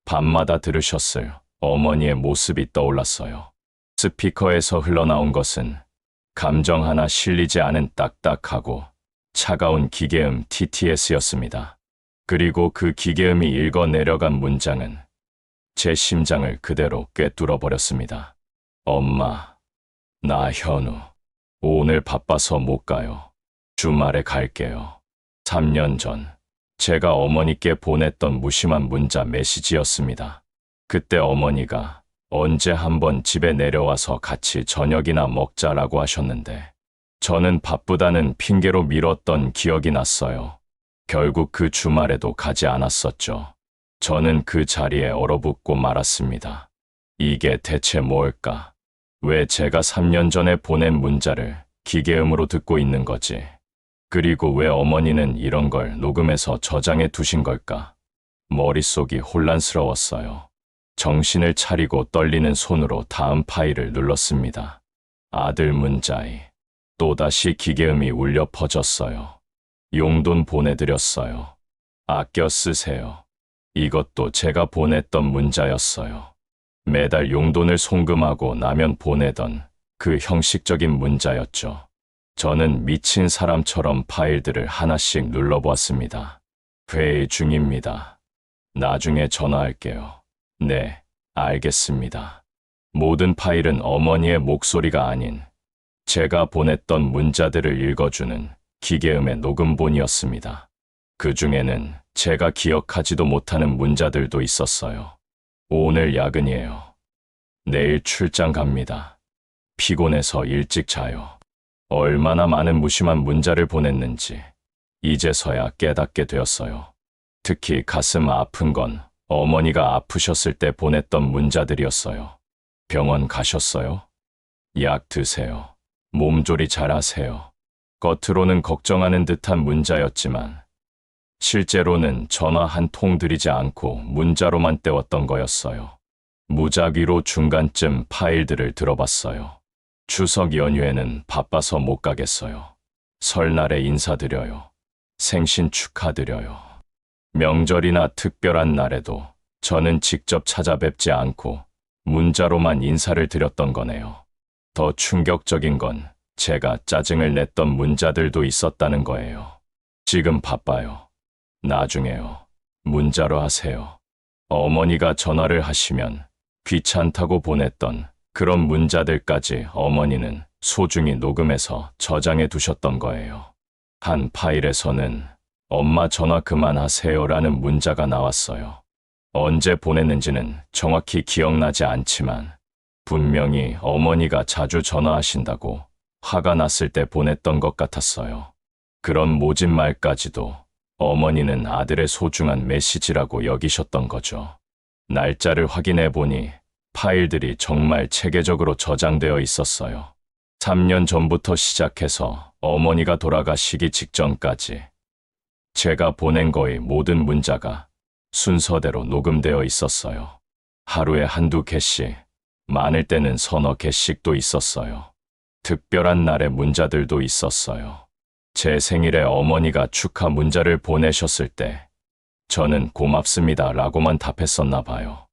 밤마다 들으셨을 어머니의 모습이 떠올랐어요. 스피커에서 흘러나온 것은 감정 하나 실리지 않은 딱딱하고 차가운 기계음 TTS였습니다. 그리고 그 기계음이 읽어 내려간 문장은 제 심장을 그대로 꿰뚫어 버렸습니다. 엄마, 나 현우. 오늘 바빠서 못 가요. 주말에 갈게요. 3년 전 제가 어머니께 보냈던 무심한 문자 메시지였습니다. 그때 어머니가 언제 한번 집에 내려와서 같이 저녁이나 먹자라고 하셨는데 저는 바쁘다는 핑계로 미뤘던 기억이 났어요. 결국 그 주말에도 가지 않았었죠. 저는 그 자리에 얼어붙고 말았습니다. 이게 대체 뭘까? 왜 제가 3년 전에 보낸 문자를 기계음으로 듣고 있는 거지? 그리고 왜 어머니는 이런 걸 녹음해서 저장해 두신 걸까? 머릿속이 혼란스러웠어요. 정신을 차리고 떨리는 손으로 다음 파일을 눌렀습니다. 아들 문자에 또다시 기계음이 울려 퍼졌어요. 용돈 보내드렸어요. 아껴 쓰세요. 이것도 제가 보냈던 문자였어요. 매달 용돈을 송금하고 나면 보내던 그 형식적인 문자였죠. 저는 미친 사람처럼 파일들을 하나씩 눌러보았습니다. 회의 중입니다. 나중에 전화할게요. 네, 알겠습니다. 모든 파일은 어머니의 목소리가 아닌 제가 보냈던 문자들을 읽어주는 기계음의 녹음본이었습니다. 그 중에는 제가 기억하지도 못하는 문자들도 있었어요. 오늘 야근이에요. 내일 출장 갑니다. 피곤해서 일찍 자요. 얼마나 많은 무심한 문자를 보냈는지 이제서야 깨닫게 되었어요. 특히 가슴 아픈 건 어머니가 아프셨을 때 보냈던 문자들이었어요. 병원 가셨어요? 약 드세요. 몸조리 잘하세요. 겉으로는 걱정하는 듯한 문자였지만 실제로는 전화 한 통 드리지 않고 문자로만 때웠던 거였어요. 무작위로 중간쯤 파일들을 들어봤어요. 추석 연휴에는 바빠서 못 가겠어요. 설날에 인사드려요. 생신 축하드려요. 명절이나 특별한 날에도 저는 직접 찾아뵙지 않고 문자로만 인사를 드렸던 거네요. 더 충격적인 건 제가 짜증을 냈던 문자들도 있었다는 거예요. 지금 바빠요. 나중에요. 문자로 하세요. 어머니가 전화를 하시면 귀찮다고 보냈던 그런 문자들까지 어머니는 소중히 녹음해서 저장해 두셨던 거예요. 한 파일에서는 엄마 전화 그만하세요라는 문자가 나왔어요. 언제 보냈는지는 정확히 기억나지 않지만 분명히 어머니가 자주 전화하신다고 화가 났을 때 보냈던 것 같았어요. 그런 모진 말까지도 어머니는 아들의 소중한 메시지라고 여기셨던 거죠. 날짜를 확인해 보니 파일들이 정말 체계적으로 저장되어 있었어요. 3년 전부터 시작해서 어머니가 돌아가시기 직전까지 제가 보낸 거의 모든 문자가 순서대로 녹음되어 있었어요. 하루에 한두 개씩, 많을 때는 서너 개씩도 있었어요. 특별한 날의 문자들도 있었어요. 제 생일에 어머니가 축하 문자를 보내셨을 때 저는 고맙습니다 라고만 답했었나 봐요.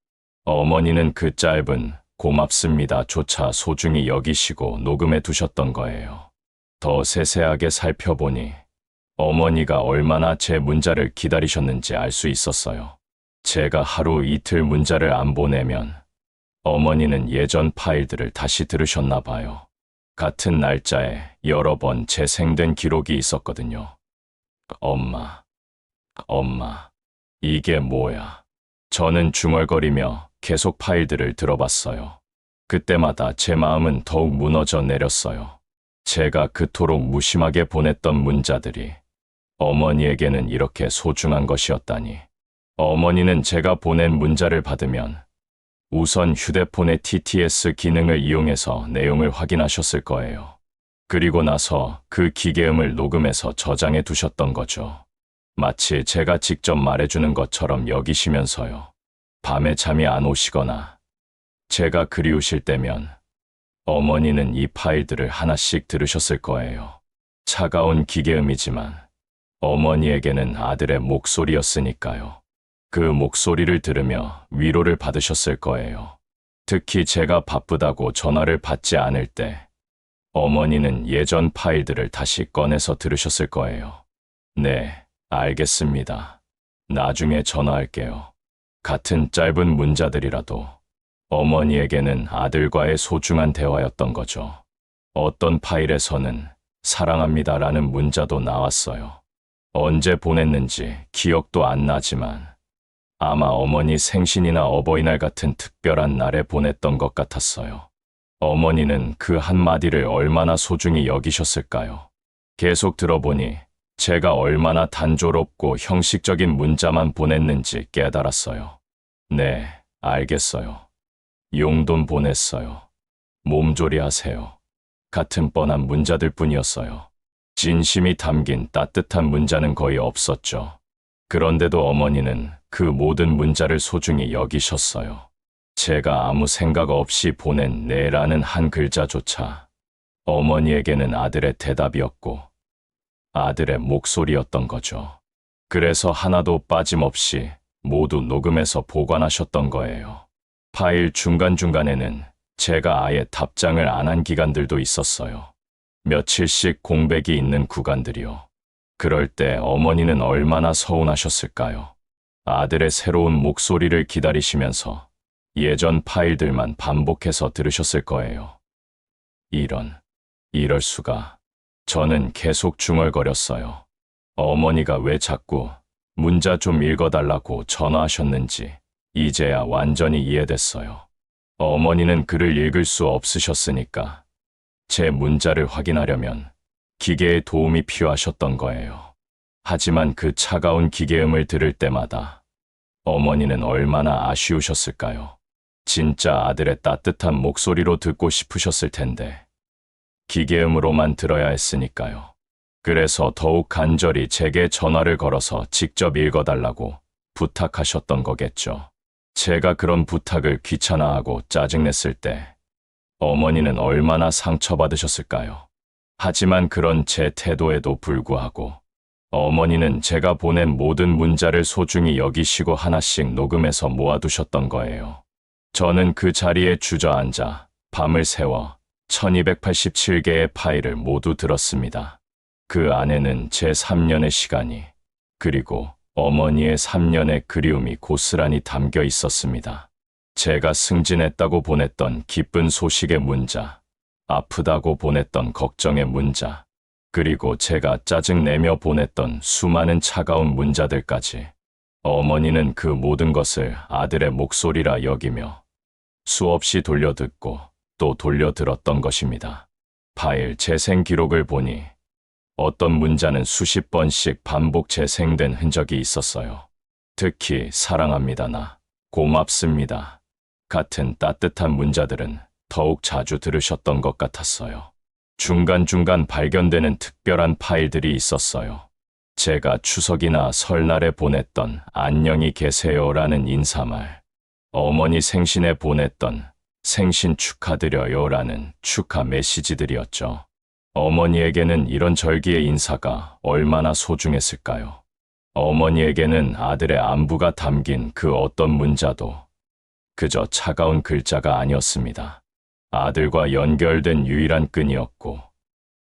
어머니는 그 짧은 고맙습니다조차 소중히 여기시고 녹음해 두셨던 거예요. 더 세세하게 살펴보니 어머니가 얼마나 제 문자를 기다리셨는지 알 수 있었어요. 제가 하루 이틀 문자를 안 보내면 어머니는 예전 파일들을 다시 들으셨나 봐요. 같은 날짜에 여러 번 재생된 기록이 있었거든요. 엄마, 이게 뭐야? 저는 중얼거리며 계속 파일들을 들어봤어요. 그때마다 제 마음은 더욱 무너져 내렸어요. 제가 그토록 무심하게 보냈던 문자들이 어머니에게는 이렇게 소중한 것이었다니. 어머니는 제가 보낸 문자를 받으면 우선 휴대폰의 TTS 기능을 이용해서 내용을 확인하셨을 거예요. 그리고 나서 그 기계음을 녹음해서 저장해 두셨던 거죠. 마치 제가 직접 말해주는 것처럼 여기시면서요. 밤에 잠이 안 오시거나 제가 그리우실 때면 어머니는 이 파일들을 하나씩 들으셨을 거예요. 차가운 기계음이지만 어머니에게는 아들의 목소리였으니까요. 그 목소리를 들으며 위로를 받으셨을 거예요. 특히 제가 바쁘다고 전화를 받지 않을 때 어머니는 예전 파일들을 다시 꺼내서 들으셨을 거예요. 네, 알겠습니다. 나중에 전화할게요. 같은 짧은 문자들이라도 어머니에게는 아들과의 소중한 대화였던 거죠. 어떤 파일에서는 사랑합니다라는 문자도 나왔어요. 언제 보냈는지 기억도 안 나지만 아마 어머니 생신이나 어버이날 같은 특별한 날에 보냈던 것 같았어요. 어머니는 그 한마디를 얼마나 소중히 여기셨을까요? 계속 들어보니 제가 얼마나 단조롭고 형식적인 문자만 보냈는지 깨달았어요. 네, 알겠어요. 용돈 보냈어요. 몸조리 하세요. 같은 뻔한 문자들 뿐이었어요. 진심이 담긴 따뜻한 문자는 거의 없었죠. 그런데도 어머니는 그 모든 문자를 소중히 여기셨어요. 제가 아무 생각 없이 보낸 네라는 한 글자조차 어머니에게는 아들의 대답이었고 아들의 목소리였던 거죠. 그래서 하나도 빠짐없이 모두 녹음해서 보관하셨던 거예요. 파일 중간중간에는 제가 아예 답장을 안 한 기간들도 있었어요. 며칠씩 공백이 있는 구간들이요. 그럴 때 어머니는 얼마나 서운하셨을까요? 아들의 새로운 목소리를 기다리시면서 예전 파일들만 반복해서 들으셨을 거예요. 이럴 수가. 저는 계속 중얼거렸어요. 어머니가 왜 자꾸 문자 좀 읽어달라고 전화하셨는지 이제야 완전히 이해됐어요. 어머니는 글을 읽을 수 없으셨으니까 제 문자를 확인하려면 기계의 도움이 필요하셨던 거예요. 하지만 그 차가운 기계음을 들을 때마다 어머니는 얼마나 아쉬우셨을까요? 진짜 아들의 따뜻한 목소리로 듣고 싶으셨을 텐데 기계음으로만 들어야 했으니까요. 그래서 더욱 간절히 제게 전화를 걸어서 직접 읽어달라고 부탁하셨던 거겠죠. 제가 그런 부탁을 귀찮아하고 짜증냈을 때 어머니는 얼마나 상처받으셨을까요? 하지만 그런 제 태도에도 불구하고 어머니는 제가 보낸 모든 문자를 소중히 여기시고 하나씩 녹음해서 모아두셨던 거예요. 저는 그 자리에 주저앉아 밤을 새워 1287개의 파일을 모두 들었습니다. 그 안에는 제 3년의 시간이, 그리고 어머니의 3년의 그리움이 고스란히 담겨 있었습니다. 제가 승진했다고 보냈던 기쁜 소식의 문자, 아프다고 보냈던 걱정의 문자, 그리고 제가 짜증내며 보냈던 수많은 차가운 문자들까지. 어머니는 그 모든 것을 아들의 목소리라 여기며 수없이 돌려듣고 또 돌려들었던 것입니다. 파일 재생 기록을 보니 어떤 문자는 수십 번씩 반복 재생된 흔적이 있었어요. 특히 사랑합니다나 고맙습니다 같은 따뜻한 문자들은 더욱 자주 들으셨던 것 같았어요. 중간중간 발견되는 특별한 파일들이 있었어요. 제가 추석이나 설날에 보냈던 안녕히 계세요라는 인사말, 어머니 생신에 보냈던 생신 축하드려요라는 축하 메시지들이었죠. 어머니에게는 이런 절기의 인사가 얼마나 소중했을까요? 어머니에게는 아들의 안부가 담긴 그 어떤 문자도 그저 차가운 글자가 아니었습니다. 아들과 연결된 유일한 끈이었고,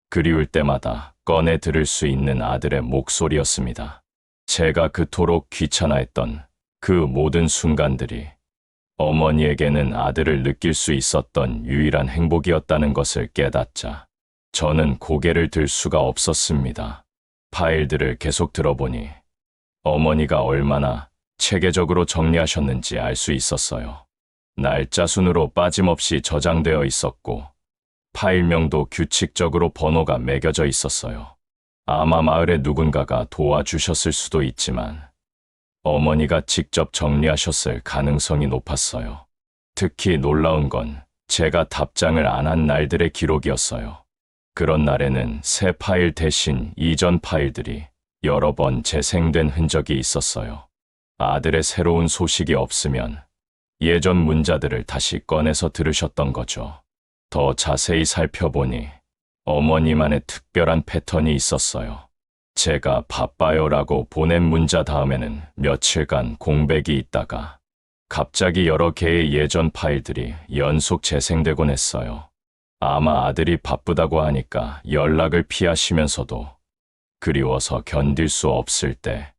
그리울 때마다 꺼내 들을 수 있는 아들의 목소리였습니다. 제가 그토록 귀찮아했던 그 모든 순간들이 어머니에게는 아들을 느낄 수 있었던 유일한 행복이었다는 것을 깨닫자 저는 고개를 들 수가 없었습니다. 파일들을 계속 들어보니 어머니가 얼마나 체계적으로 정리하셨는지 알 수 있었어요. 날짜 순으로 빠짐없이 저장되어 있었고 파일명도 규칙적으로 번호가 매겨져 있었어요. 아마 마을의 누군가가 도와주셨을 수도 있지만 어머니가 직접 정리하셨을 가능성이 높았어요. 특히 놀라운 건 제가 답장을 안 한 날들의 기록이었어요. 그런 날에는 새 파일 대신 이전 파일들이 여러 번 재생된 흔적이 있었어요. 아들의 새로운 소식이 없으면 예전 문자들을 다시 꺼내서 들으셨던 거죠. 더 자세히 살펴보니 어머니만의 특별한 패턴이 있었어요. 제가 바빠요라고 보낸 문자 다음에는 며칠간 공백이 있다가 갑자기 여러 개의 예전 파일들이 연속 재생되곤 했어요. 아마 아들이 바쁘다고 하니까 연락을 피하시면서도 그리워서 견딜 수 없을 때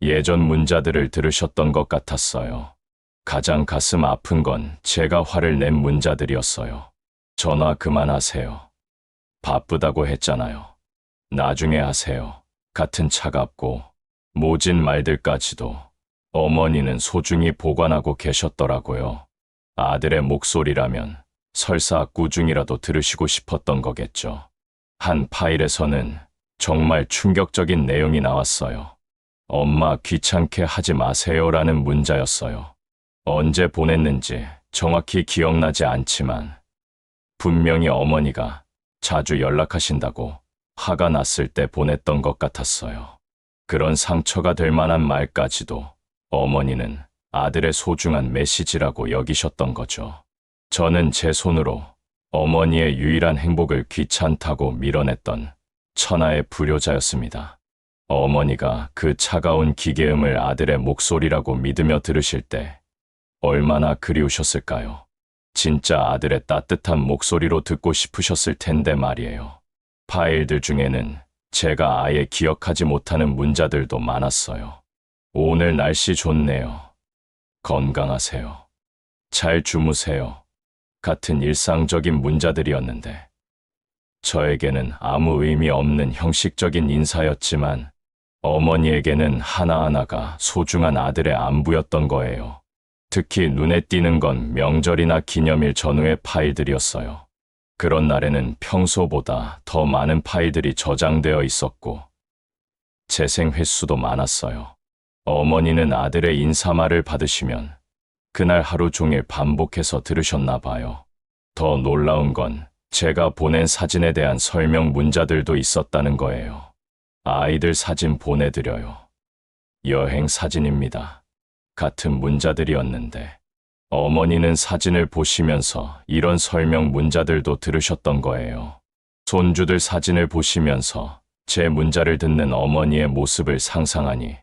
예전 문자들을 들으셨던 것 같았어요. 가장 가슴 아픈 건 제가 화를 낸 문자들이었어요. 전화 그만하세요. 바쁘다고 했잖아요. 나중에 하세요. 같은 차갑고 모진 말들까지도 어머니는 소중히 보관하고 계셨더라고요. 아들의 목소리라면 설사 꾸중이라도 들으시고 싶었던 거겠죠. 한 파일에서는 정말 충격적인 내용이 나왔어요. 엄마 귀찮게 하지 마세요라는 문자였어요. 언제 보냈는지 정확히 기억나지 않지만 분명히 어머니가 자주 연락하신다고 화가 났을 때 보냈던 것 같았어요. 그런 상처가 될 만한 말까지도 어머니는 아들의 소중한 메시지라고 여기셨던 거죠. 저는 제 손으로 어머니의 유일한 행복을 귀찮다고 밀어냈던 천하의 불효자였습니다. 어머니가 그 차가운 기계음을 아들의 목소리라고 믿으며 들으실 때 얼마나 그리우셨을까요? 진짜 아들의 따뜻한 목소리로 듣고 싶으셨을 텐데 말이에요. 파일들 중에는 제가 아예 기억하지 못하는 문자들도 많았어요. 오늘 날씨 좋네요. 건강하세요. 잘 주무세요. 같은 일상적인 문자들이었는데 저에게는 아무 의미 없는 형식적인 인사였지만 어머니에게는 하나하나가 소중한 아들의 안부였던 거예요. 특히 눈에 띄는 건 명절이나 기념일 전후의 파일들이었어요. 그런 날에는 평소보다 더 많은 파일들이 저장되어 있었고 재생 횟수도 많았어요. 어머니는 아들의 인사말을 받으시면 그날 하루 종일 반복해서 들으셨나 봐요. 더 놀라운 건 제가 보낸 사진에 대한 설명 문자들도 있었다는 거예요. 아이들 사진 보내드려요. 여행 사진입니다. 같은 문자들이었는데 어머니는 사진을 보시면서 이런 설명 문자들도 들으셨던 거예요. 손주들 사진을 보시면서 제 문자를 듣는 어머니의 모습을 상상하니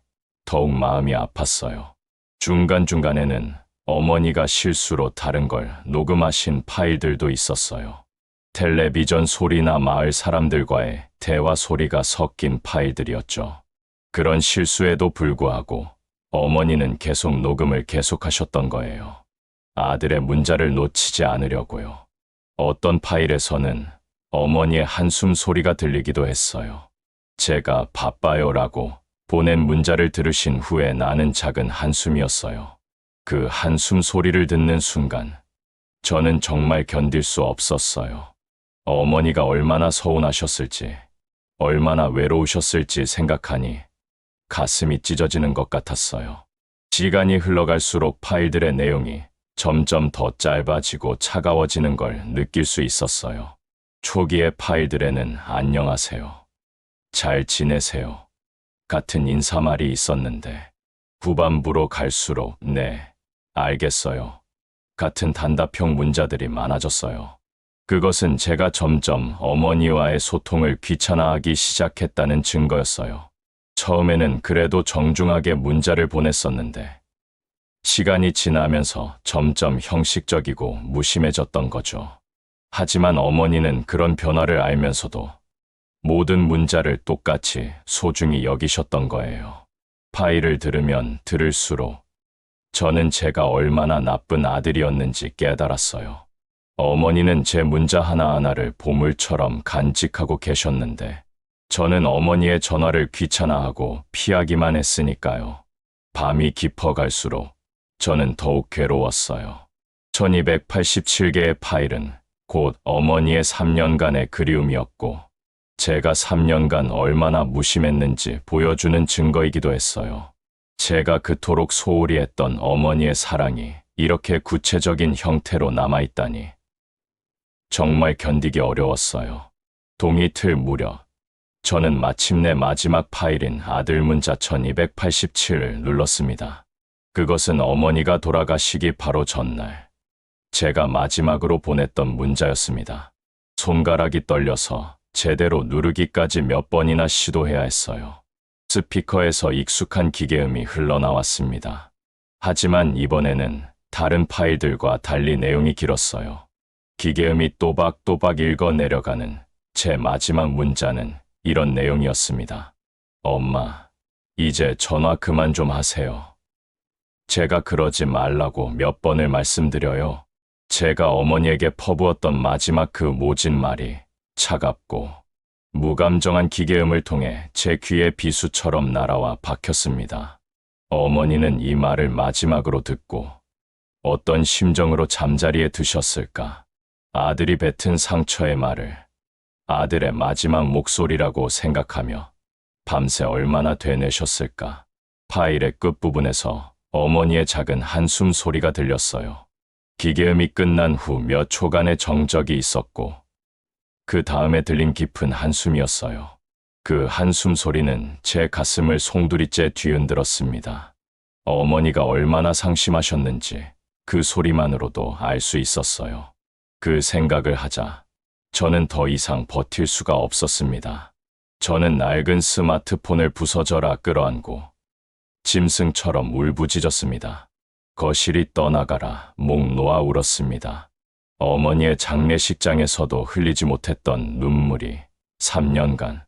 더욱 마음이 아팠어요. 중간중간에는 어머니가 실수로 다른 걸 녹음하신 파일들도 있었어요. 텔레비전 소리나 마을 사람들과의 대화 소리가 섞인 파일들이었죠. 그런 실수에도 불구하고 어머니는 계속 녹음을 계속하셨던 거예요. 아들의 문자를 놓치지 않으려고요. 어떤 파일에서는 어머니의 한숨 소리가 들리기도 했어요. 제가 바빠요라고 보낸 문자를 들으신 후에 나는 작은 한숨이었어요. 그 한숨 소리를 듣는 순간 저는 정말 견딜 수 없었어요. 어머니가 얼마나 서운하셨을지, 얼마나 외로우셨을지 생각하니 가슴이 찢어지는 것 같았어요. 시간이 흘러갈수록 파일들의 내용이 점점 더 짧아지고 차가워지는 걸 느낄 수 있었어요. 초기의 파일들에는 안녕하세요, 잘 지내세요 같은 인사말이 있었는데 후반부로 갈수록 네, 알겠어요 같은 단답형 문자들이 많아졌어요. 그것은 제가 점점 어머니와의 소통을 귀찮아하기 시작했다는 증거였어요. 처음에는 그래도 정중하게 문자를 보냈었는데 시간이 지나면서 점점 형식적이고 무심해졌던 거죠. 하지만 어머니는 그런 변화를 알면서도 모든 문자를 똑같이 소중히 여기셨던 거예요. 파일을 들으면 들을수록 저는 제가 얼마나 나쁜 아들이었는지 깨달았어요. 어머니는 제 문자 하나하나를 보물처럼 간직하고 계셨는데 저는 어머니의 전화를 귀찮아하고 피하기만 했으니까요. 밤이 깊어갈수록 저는 더욱 괴로웠어요. 1287개의 파일은 곧 어머니의 3년간의 그리움이었고 제가 3년간 얼마나 무심했는지 보여주는 증거이기도 했어요. 제가 그토록 소홀히 했던 어머니의 사랑이 이렇게 구체적인 형태로 남아있다니 정말 견디기 어려웠어요. 동이틀 무렵 저는 마침내 마지막 파일인 아들 문자 1287을 눌렀습니다. 그것은 어머니가 돌아가시기 바로 전날 제가 마지막으로 보냈던 문자였습니다. 손가락이 떨려서 제대로 누르기까지 몇 번이나 시도해야 했어요. 스피커에서 익숙한 기계음이 흘러나왔습니다. 하지만 이번에는 다른 파일들과 달리 내용이 길었어요. 기계음이 또박또박 읽어 내려가는 제 마지막 문자는 이런 내용이었습니다. 엄마, 이제 전화 그만 좀 하세요. 제가 그러지 말라고 몇 번을 말씀드려요. 제가 어머니에게 퍼부었던 마지막 그 모진 말이 차갑고 무감정한 기계음을 통해 제 귀에 비수처럼 날아와 박혔습니다. 어머니는 이 말을 마지막으로 듣고 어떤 심정으로 잠자리에 드셨을까? 아들이 뱉은 상처의 말을 아들의 마지막 목소리라고 생각하며 밤새 얼마나 되뇌셨을까? 파일의 끝부분에서 어머니의 작은 한숨 소리가 들렸어요. 기계음이 끝난 후 몇 초간의 정적이 있었고 그 다음에 들린 깊은 한숨이었어요. 그 한숨 소리는 제 가슴을 송두리째 뒤흔들었습니다. 어머니가 얼마나 상심하셨는지 그 소리만으로도 알 수 있었어요. 그 생각을 하자 저는 더 이상 버틸 수가 없었습니다. 저는 낡은 스마트폰을 부서져라 끌어안고 짐승처럼 울부짖었습니다. 거실이 떠나가라 목 놓아 울었습니다. 어머니의 장례식장에서도 흘리지 못했던 눈물이 3년간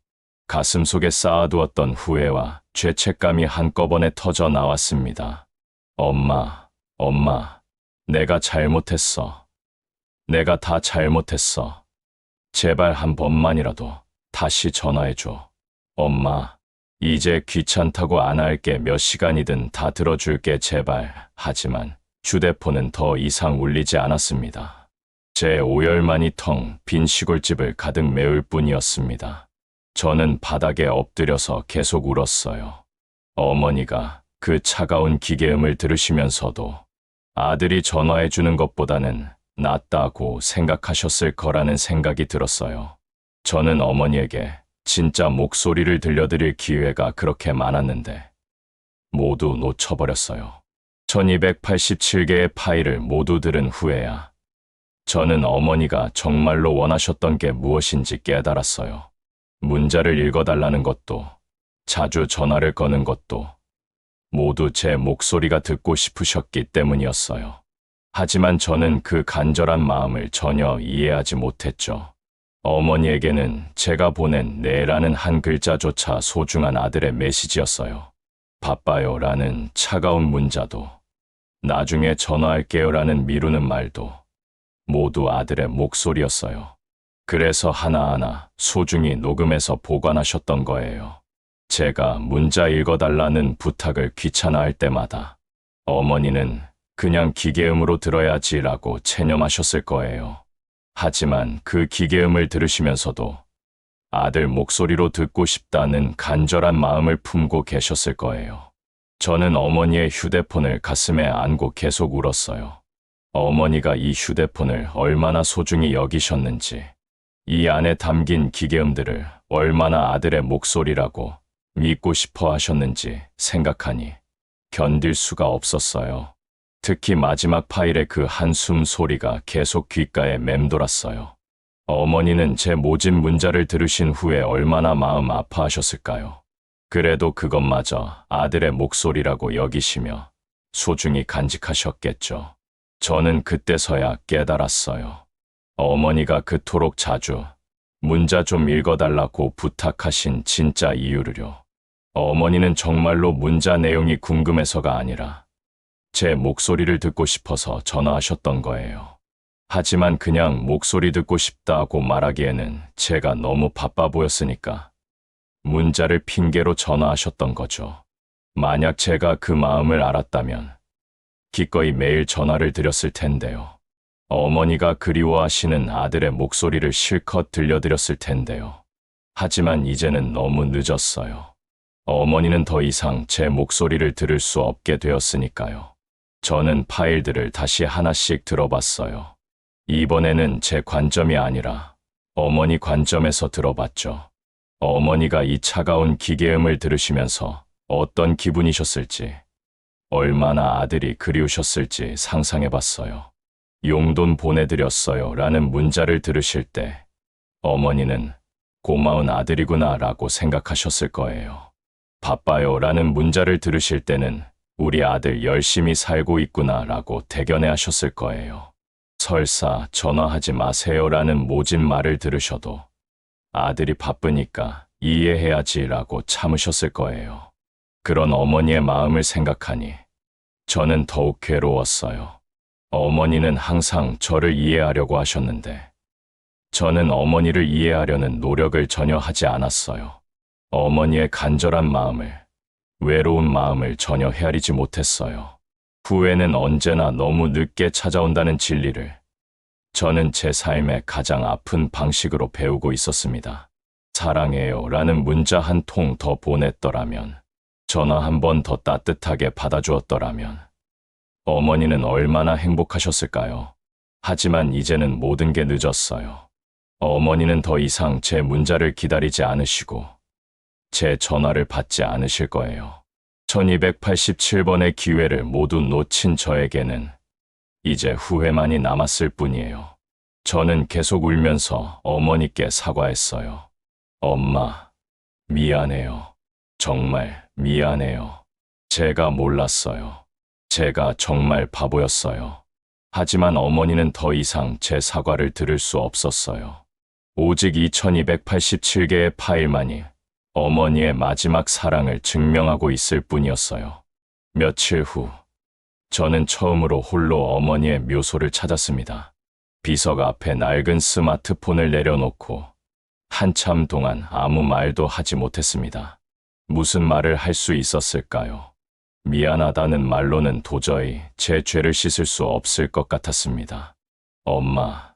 가슴속에 쌓아두었던 후회와 죄책감이 한꺼번에 터져 나왔습니다. 엄마, 내가 잘못했어. 내가 다 잘못했어. 제발 한 번만이라도 다시 전화해줘. 엄마, 이제 귀찮다고 안 할게. 몇 시간이든 다 들어줄게 제발. 하지만 휴대폰은 더 이상 울리지 않았습니다. 제 오열만이 텅 빈 시골집을 가득 메울 뿐이었습니다. 저는 바닥에 엎드려서 계속 울었어요. 어머니가 그 차가운 기계음을 들으시면서도 아들이 전화해주는 것보다는 낫다고 생각하셨을 거라는 생각이 들었어요. 저는 어머니에게 진짜 목소리를 들려드릴 기회가 그렇게 많았는데 모두 놓쳐버렸어요. 1287개의 파일을 모두 들은 후에야 저는 어머니가 정말로 원하셨던 게 무엇인지 깨달았어요. 문자를 읽어달라는 것도, 자주 전화를 거는 것도 모두 제 목소리가 듣고 싶으셨기 때문이었어요. 하지만 저는 그 간절한 마음을 전혀 이해하지 못했죠. 어머니에게는 제가 보낸 네라는 한 글자조차 소중한 아들의 메시지였어요. 바빠요 라는 차가운 문자도, 나중에 전화할게요 라는 미루는 말도 모두 아들의 목소리였어요. 그래서 하나하나 소중히 녹음해서 보관하셨던 거예요. 제가 문자 읽어달라는 부탁을 귀찮아할 때마다 어머니는 그냥 기계음으로 들어야지라고 체념하셨을 거예요. 하지만 그 기계음을 들으시면서도 아들 목소리로 듣고 싶다는 간절한 마음을 품고 계셨을 거예요. 저는 어머니의 휴대폰을 가슴에 안고 계속 울었어요. 어머니가 이 휴대폰을 얼마나 소중히 여기셨는지, 이 안에 담긴 기계음들을 얼마나 아들의 목소리라고 믿고 싶어 하셨는지 생각하니 견딜 수가 없었어요. 특히 마지막 파일의 그 한숨 소리가 계속 귓가에 맴돌았어요. 어머니는 제 모진 문자를 들으신 후에 얼마나 마음 아파하셨을까요? 그래도 그것마저 아들의 목소리라고 여기시며 소중히 간직하셨겠죠. 저는 그때서야 깨달았어요. 어머니가 그토록 자주 문자 좀 읽어달라고 부탁하신 진짜 이유를요. 어머니는 정말로 문자 내용이 궁금해서가 아니라 제 목소리를 듣고 싶어서 전화하셨던 거예요. 하지만 그냥 목소리 듣고 싶다고 말하기에는 제가 너무 바빠 보였으니까 문자를 핑계로 전화하셨던 거죠. 만약 제가 그 마음을 알았다면 기꺼이 매일 전화를 드렸을 텐데요. 어머니가 그리워하시는 아들의 목소리를 실컷 들려드렸을 텐데요. 하지만 이제는 너무 늦었어요. 어머니는 더 이상 제 목소리를 들을 수 없게 되었으니까요. 저는 파일들을 다시 하나씩 들어봤어요. 이번에는 제 관점이 아니라 어머니 관점에서 들어봤죠. 어머니가 이 차가운 기계음을 들으시면서 어떤 기분이셨을지, 얼마나 아들이 그리우셨을지 상상해봤어요. 용돈 보내드렸어요 라는 문자를 들으실 때 어머니는 고마운 아들이구나 라고 생각하셨을 거예요. 바빠요 라는 문자를 들으실 때는 우리 아들 열심히 살고 있구나 라고 대견해 하셨을 거예요. 설사 전화하지 마세요 라는 모진 말을 들으셔도 아들이 바쁘니까 이해해야지 라고 참으셨을 거예요. 그런 어머니의 마음을 생각하니 저는 더욱 괴로웠어요. 어머니는 항상 저를 이해하려고 하셨는데 저는 어머니를 이해하려는 노력을 전혀 하지 않았어요. 어머니의 간절한 마음을, 외로운 마음을 전혀 헤아리지 못했어요. 후회는 언제나 너무 늦게 찾아온다는 진리를 저는 제 삶의 가장 아픈 방식으로 배우고 있었습니다. 사랑해요 라는 문자 한 통 더 보냈더라면, 전화 한 번 더 따뜻하게 받아주었더라면 어머니는 얼마나 행복하셨을까요? 하지만 이제는 모든 게 늦었어요. 어머니는 더 이상 제 문자를 기다리지 않으시고 제 전화를 받지 않으실 거예요. 1287번의 기회를 모두 놓친 저에게는 이제 후회만이 남았을 뿐이에요. 저는 계속 울면서 어머니께 사과했어요. 엄마, 미안해요. 정말 미안해요. 제가 몰랐어요. 제가 정말 바보였어요. 하지만 어머니는 더 이상 제 사과를 들을 수 없었어요. 오직 2287개의 파일만이 어머니의 마지막 사랑을 증명하고 있을 뿐이었어요. 며칠 후, 저는 처음으로 홀로 어머니의 묘소를 찾았습니다. 비석 앞에 낡은 스마트폰을 내려놓고 한참 동안 아무 말도 하지 못했습니다. 무슨 말을 할 수 있었을까요? 미안하다는 말로는 도저히 제 죄를 씻을 수 없을 것 같았습니다. 엄마,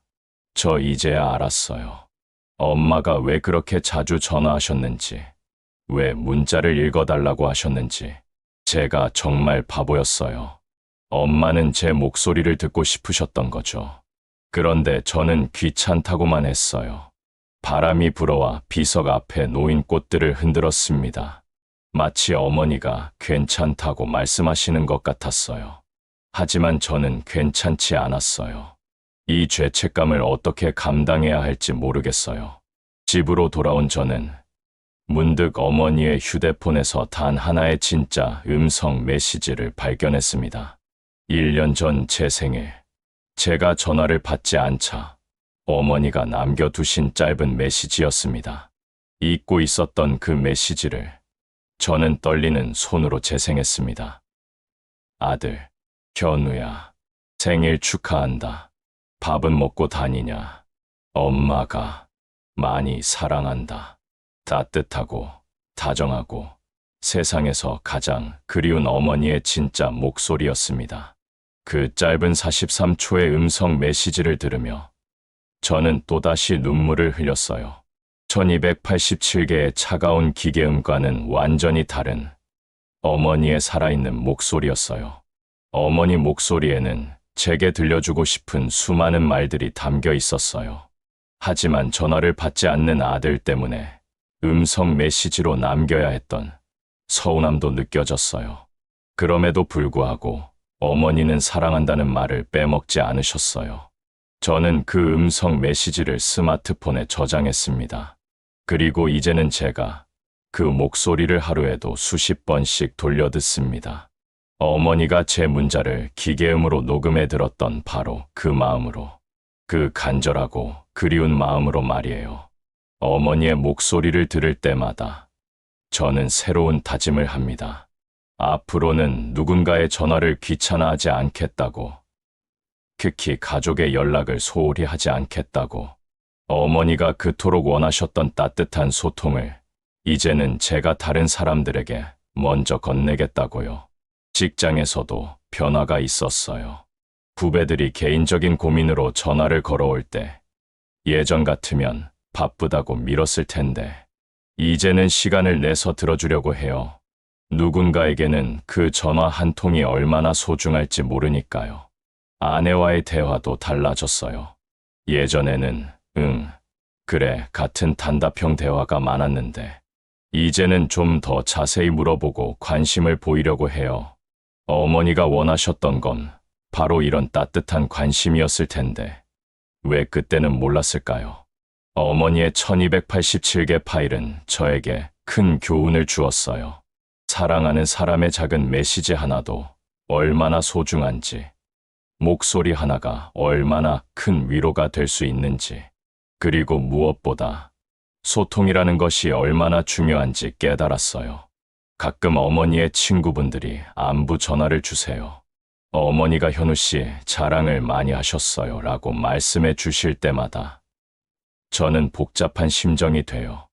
저 이제야 알았어요. 엄마가 왜 그렇게 자주 전화하셨는지, 왜 문자를 읽어달라고 하셨는지. 제가 정말 바보였어요. 엄마는 제 목소리를 듣고 싶으셨던 거죠. 그런데 저는 귀찮다고만 했어요. 바람이 불어와 비석 앞에 놓인 꽃들을 흔들었습니다. 마치 어머니가 괜찮다고 말씀하시는 것 같았어요. 하지만 저는 괜찮지 않았어요. 이 죄책감을 어떻게 감당해야 할지 모르겠어요. 집으로 돌아온 저는 문득 어머니의 휴대폰에서 단 하나의 진짜 음성 메시지를 발견했습니다. 1년 전 제 생일, 제가 전화를 받지 않자 어머니가 남겨두신 짧은 메시지였습니다. 잊고 있었던 그 메시지를 저는 떨리는 손으로 재생했습니다. 아들, 현우야, 생일 축하한다. 밥은 먹고 다니냐? 엄마가 많이 사랑한다. 따뜻하고 다정하고 세상에서 가장 그리운 어머니의 진짜 목소리였습니다. 그 짧은 43초의 음성 메시지를 들으며 저는 또다시 눈물을 흘렸어요. 1287개의 차가운 기계음과는 완전히 다른 어머니의 살아있는 목소리였어요. 어머니 목소리에는 제게 들려주고 싶은 수많은 말들이 담겨 있었어요. 하지만 전화를 받지 않는 아들 때문에 음성 메시지로 남겨야 했던 서운함도 느껴졌어요. 그럼에도 불구하고 어머니는 사랑한다는 말을 빼먹지 않으셨어요. 저는 그 음성 메시지를 스마트폰에 저장했습니다. 그리고 이제는 제가 그 목소리를 하루에도 수십 번씩 돌려듣습니다. 어머니가 제 문자를 기계음으로 녹음해 들었던 바로 그 마음으로, 그 간절하고 그리운 마음으로 말이에요. 어머니의 목소리를 들을 때마다 저는 새로운 다짐을 합니다. 앞으로는 누군가의 전화를 귀찮아하지 않겠다고, 특히 가족의 연락을 소홀히 하지 않겠다고, 어머니가 그토록 원하셨던 따뜻한 소통을 이제는 제가 다른 사람들에게 먼저 건네겠다고요. 직장에서도 변화가 있었어요. 후배들이 개인적인 고민으로 전화를 걸어올 때 예전 같으면 바쁘다고 미뤘을 텐데 이제는 시간을 내서 들어주려고 해요. 누군가에게는 그 전화 한 통이 얼마나 소중할지 모르니까요. 아내와의 대화도 달라졌어요. 예전에는 응, 그래 같은 단답형 대화가 많았는데 이제는 좀 더 자세히 물어보고 관심을 보이려고 해요. 어머니가 원하셨던 건 바로 이런 따뜻한 관심이었을 텐데 왜 그때는 몰랐을까요? 어머니의 1287개 파일은 저에게 큰 교훈을 주었어요. 사랑하는 사람의 작은 메시지 하나도 얼마나 소중한지, 목소리 하나가 얼마나 큰 위로가 될 수 있는지, 그리고 무엇보다 소통이라는 것이 얼마나 중요한지 깨달았어요. 가끔 어머니의 친구분들이 안부 전화를 주세요. 어머니가 현우 씨 자랑을 많이 하셨어요 라고 말씀해 주실 때마다 저는 복잡한 심정이 돼요.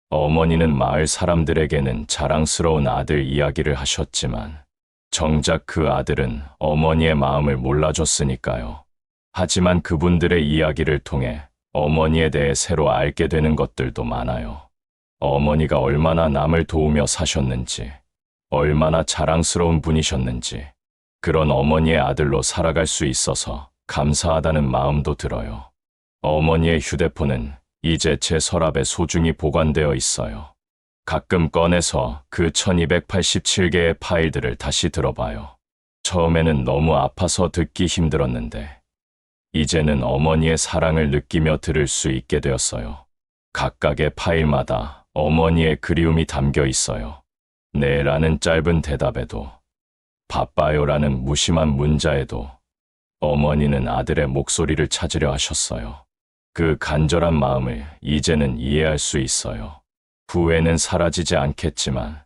어머니는 마을 사람들에게는 자랑스러운 아들 이야기를 하셨지만 정작 그 아들은 어머니의 마음을 몰라줬으니까요. 하지만 그분들의 이야기를 통해 어머니에 대해 새로 알게 되는 것들도 많아요. 어머니가 얼마나 남을 도우며 사셨는지, 얼마나 자랑스러운 분이셨는지, 그런 어머니의 아들로 살아갈 수 있어서 감사하다는 마음도 들어요. 어머니의 휴대폰은 이제 제 서랍에 소중히 보관되어 있어요. 가끔 꺼내서 그 1287개의 파일들을 다시 들어봐요. 처음에는 너무 아파서 듣기 힘들었는데 이제는 어머니의 사랑을 느끼며 들을 수 있게 되었어요. 각각의 파일마다 어머니의 그리움이 담겨 있어요. 네 라는 짧은 대답에도, 바빠요 라는 무심한 문자에도 어머니는 아들의 목소리를 찾으려 하셨어요. 그 간절한 마음을 이제는 이해할 수 있어요. 후회는 사라지지 않겠지만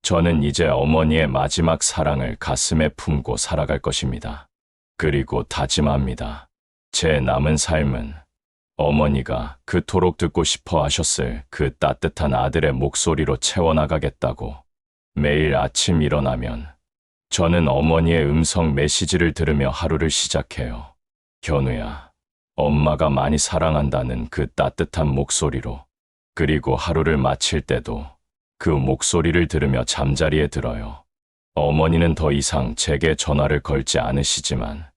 저는 이제 어머니의 마지막 사랑을 가슴에 품고 살아갈 것입니다. 그리고 다짐합니다. 제 남은 삶은 어머니가 그토록 듣고 싶어 하셨을 그 따뜻한 아들의 목소리로 채워나가겠다고. 매일 아침 일어나면 저는 어머니의 음성 메시지를 들으며 하루를 시작해요. 현우야, 엄마가 많이 사랑한다는 그 따뜻한 목소리로. 그리고 하루를 마칠 때도 그 목소리를 들으며 잠자리에 들어요. 어머니는 더 이상 제게 전화를 걸지 않으시지만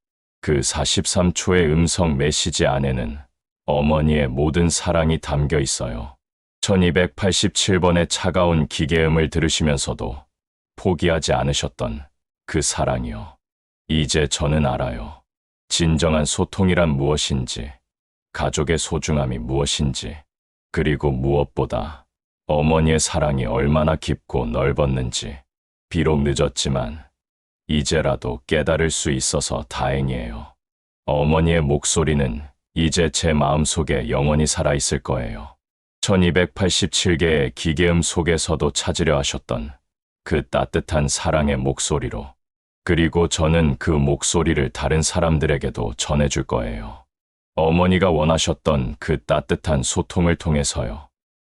그 43초의 음성 메시지 안에는 어머니의 모든 사랑이 담겨 있어요. 1287번의 차가운 기계음을 들으시면서도 포기하지 않으셨던 그 사랑이요. 이제 저는 알아요. 진정한 소통이란 무엇인지, 가족의 소중함이 무엇인지, 그리고 무엇보다 어머니의 사랑이 얼마나 깊고 넓었는지. 비록 늦었지만 이제라도 깨달을 수 있어서 다행이에요. 어머니의 목소리는 이제 제 마음속에 영원히 살아있을 거예요. 1287개의 기계음 속에서도 찾으려 하셨던 그 따뜻한 사랑의 목소리로. 그리고 저는 그 목소리를 다른 사람들에게도 전해줄 거예요. 어머니가 원하셨던 그 따뜻한 소통을 통해서요.